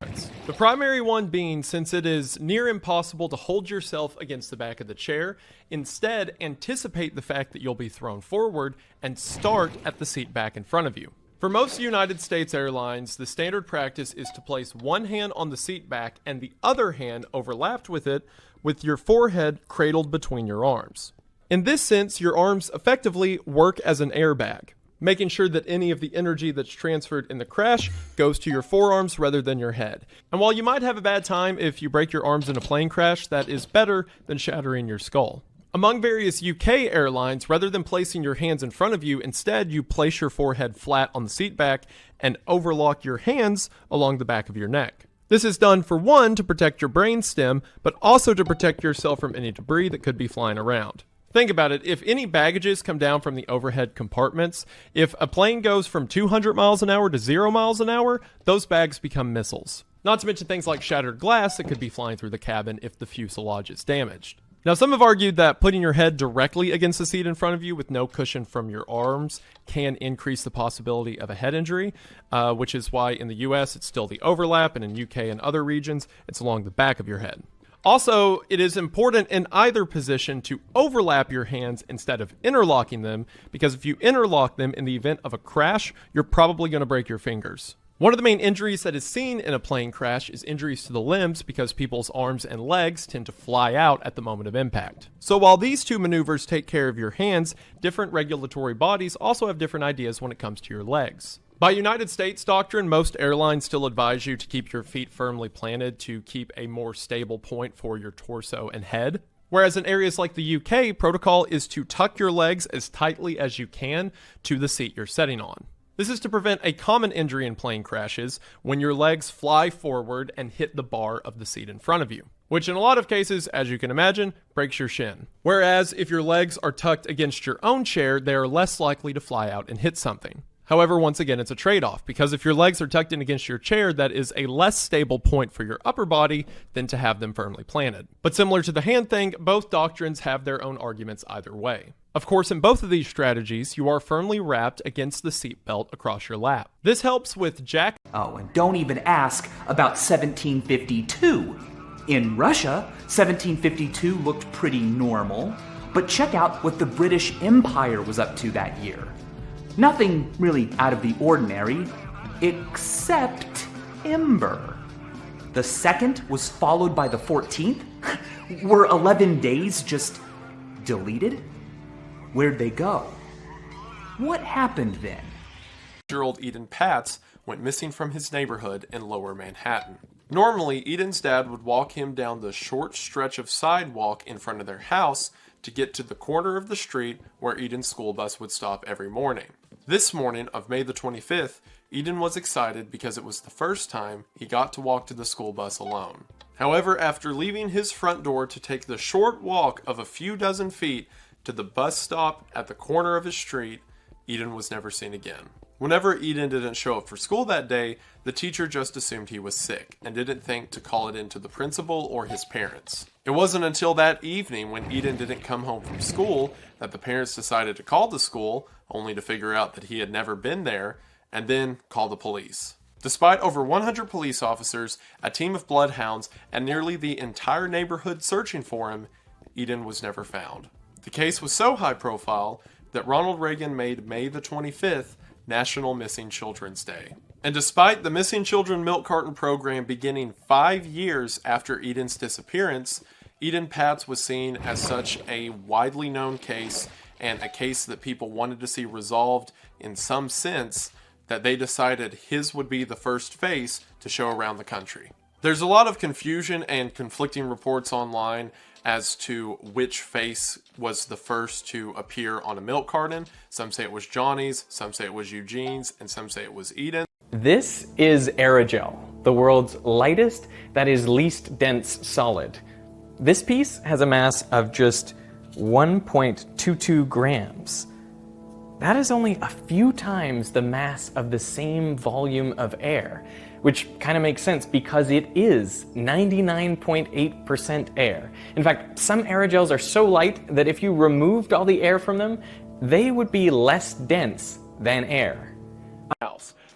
The primary one being, since it is near impossible to hold yourself against the back of the chair, instead anticipate the fact that you'll be thrown forward and start at the seat back in front of you. For most United States airlines, the standard practice is to place one hand on the seat back and the other hand overlapped with it, with your forehead cradled between your arms. In this sense, your arms effectively work as an airbag, making sure that any of the energy that's transferred in the crash goes to your forearms rather than your head. And while you might have a bad time if you break your arms in a plane crash, that is better than shattering your skull. Among various UK airlines, rather than placing your hands in front of you, instead you place your forehead flat on the seat back and overlock your hands along the back of your neck. This is done for one, to protect your brainstem, but also to protect yourself from any debris that could be flying around. Think about it, if any baggages come down from the overhead compartments, if a plane goes from 200 miles an hour to 0 miles an hour, those bags become missiles. Not to mention things like shattered glass that could be flying through the cabin if the fuselage is damaged. Now, some have argued that putting your head directly against the seat in front of you with no cushion from your arms can increase the possibility of a head injury, which is why in the US it's still the overlap, and in UK and other regions it's along the back of your head. Also, it is important in either position to overlap your hands instead of interlocking them, because if you interlock them in the event of a crash, you're probably going to break your fingers. One of the main injuries that is seen in a plane crash is injuries to the limbs, because people's arms and legs tend to fly out at the moment of impact. So while these two maneuvers take care of your hands, different regulatory bodies also have different ideas when it comes to your legs. By United States doctrine, most airlines still advise you to keep your feet firmly planted to keep a more stable point for your torso and head. Whereas in areas like the UK, protocol is to tuck your legs as tightly as you can to the seat you're sitting on. This is to prevent a common injury in plane crashes when your legs fly forward and hit the bar of the seat in front of you, which in a lot of cases, as you can imagine, breaks your shin. Whereas if your legs are tucked against your own chair, they are less likely to fly out and hit something. However, once again, it's a trade-off, because if your legs are tucked in against your chair, that is a less stable point for your upper body than to have them firmly planted. But similar to the hand thing, both doctrines have their own arguments either way. Of course, in both of these strategies, you are firmly wrapped against the seatbelt across your lap. This helps with jack. Oh, and don't even ask about 1752. In Russia, 1752 looked pretty normal, but check out what the British Empire was up to that year. Nothing really out of the ordinary, except Ember. The second was followed by the 14th. Were 11 days just deleted? Where'd they go? What happened then? 8-year-old Eden Patz went missing from his neighborhood in Lower Manhattan. Normally, Eden's dad would walk him down the short stretch of sidewalk in front of their house to get to the corner of the street where Eden's school bus would stop every morning. This morning of May the 25th, Eden was excited because it was the first time he got to walk to the school bus alone. However, after leaving his front door to take the short walk of a few dozen feet to the bus stop at the corner of his street, Eden was never seen again. Whenever Eden didn't show up for school that day, the teacher just assumed he was sick and didn't think to call it in to the principal or his parents. It wasn't until that evening when Eden didn't come home from school that the parents decided to call the school, only to figure out that he had never been there, and then call the police. Despite over 100 police officers, a team of bloodhounds, and nearly the entire neighborhood searching for him, Eden was never found. The case was so high profile that Ronald Reagan made May the 25th National Missing Children's Day. And despite the Missing Children Milk Carton program beginning 5 years after Eden's disappearance, Eden Patz was seen as such a widely known case and a case that people wanted to see resolved in some sense that they decided his would be the first face to show around the country. There's a lot of confusion and conflicting reports online as to which face was the first to appear on a milk carton. Some say it was Johnny's, some say it was Eugene's, and some say it was Eden. This is aerogel, the world's lightest, that is least dense solid. This piece has a mass of just 1.22 grams. That is only a few times the mass of the same volume of air, which kind of makes sense because it is 99.8% air. In fact, some aerogels are so light that if you removed all the air from them, they would be less dense than air.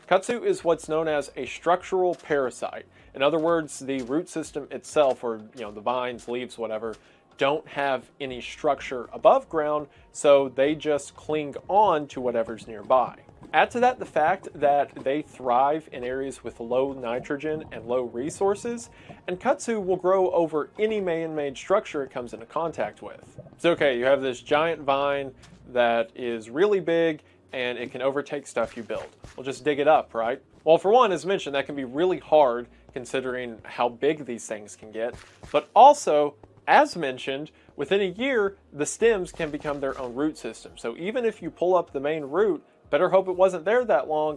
Kudzu is what's known as a structural parasite. In other words, the root system itself, or the vines, leaves, whatever, don't have any structure above ground, so they just cling on to whatever's nearby. Add to that the fact that they thrive in areas with low nitrogen and low resources, and kudzu will grow over any man-made structure it comes into contact with. So okay, you have this giant vine that is really big, and it can overtake stuff you build. Well, just dig it up, right? Well, for one, as mentioned, that can be really hard considering how big these things can get. But also, as mentioned, within a year, the stems can become their own root system. So even if you pull up the main root, better hope it wasn't there that long,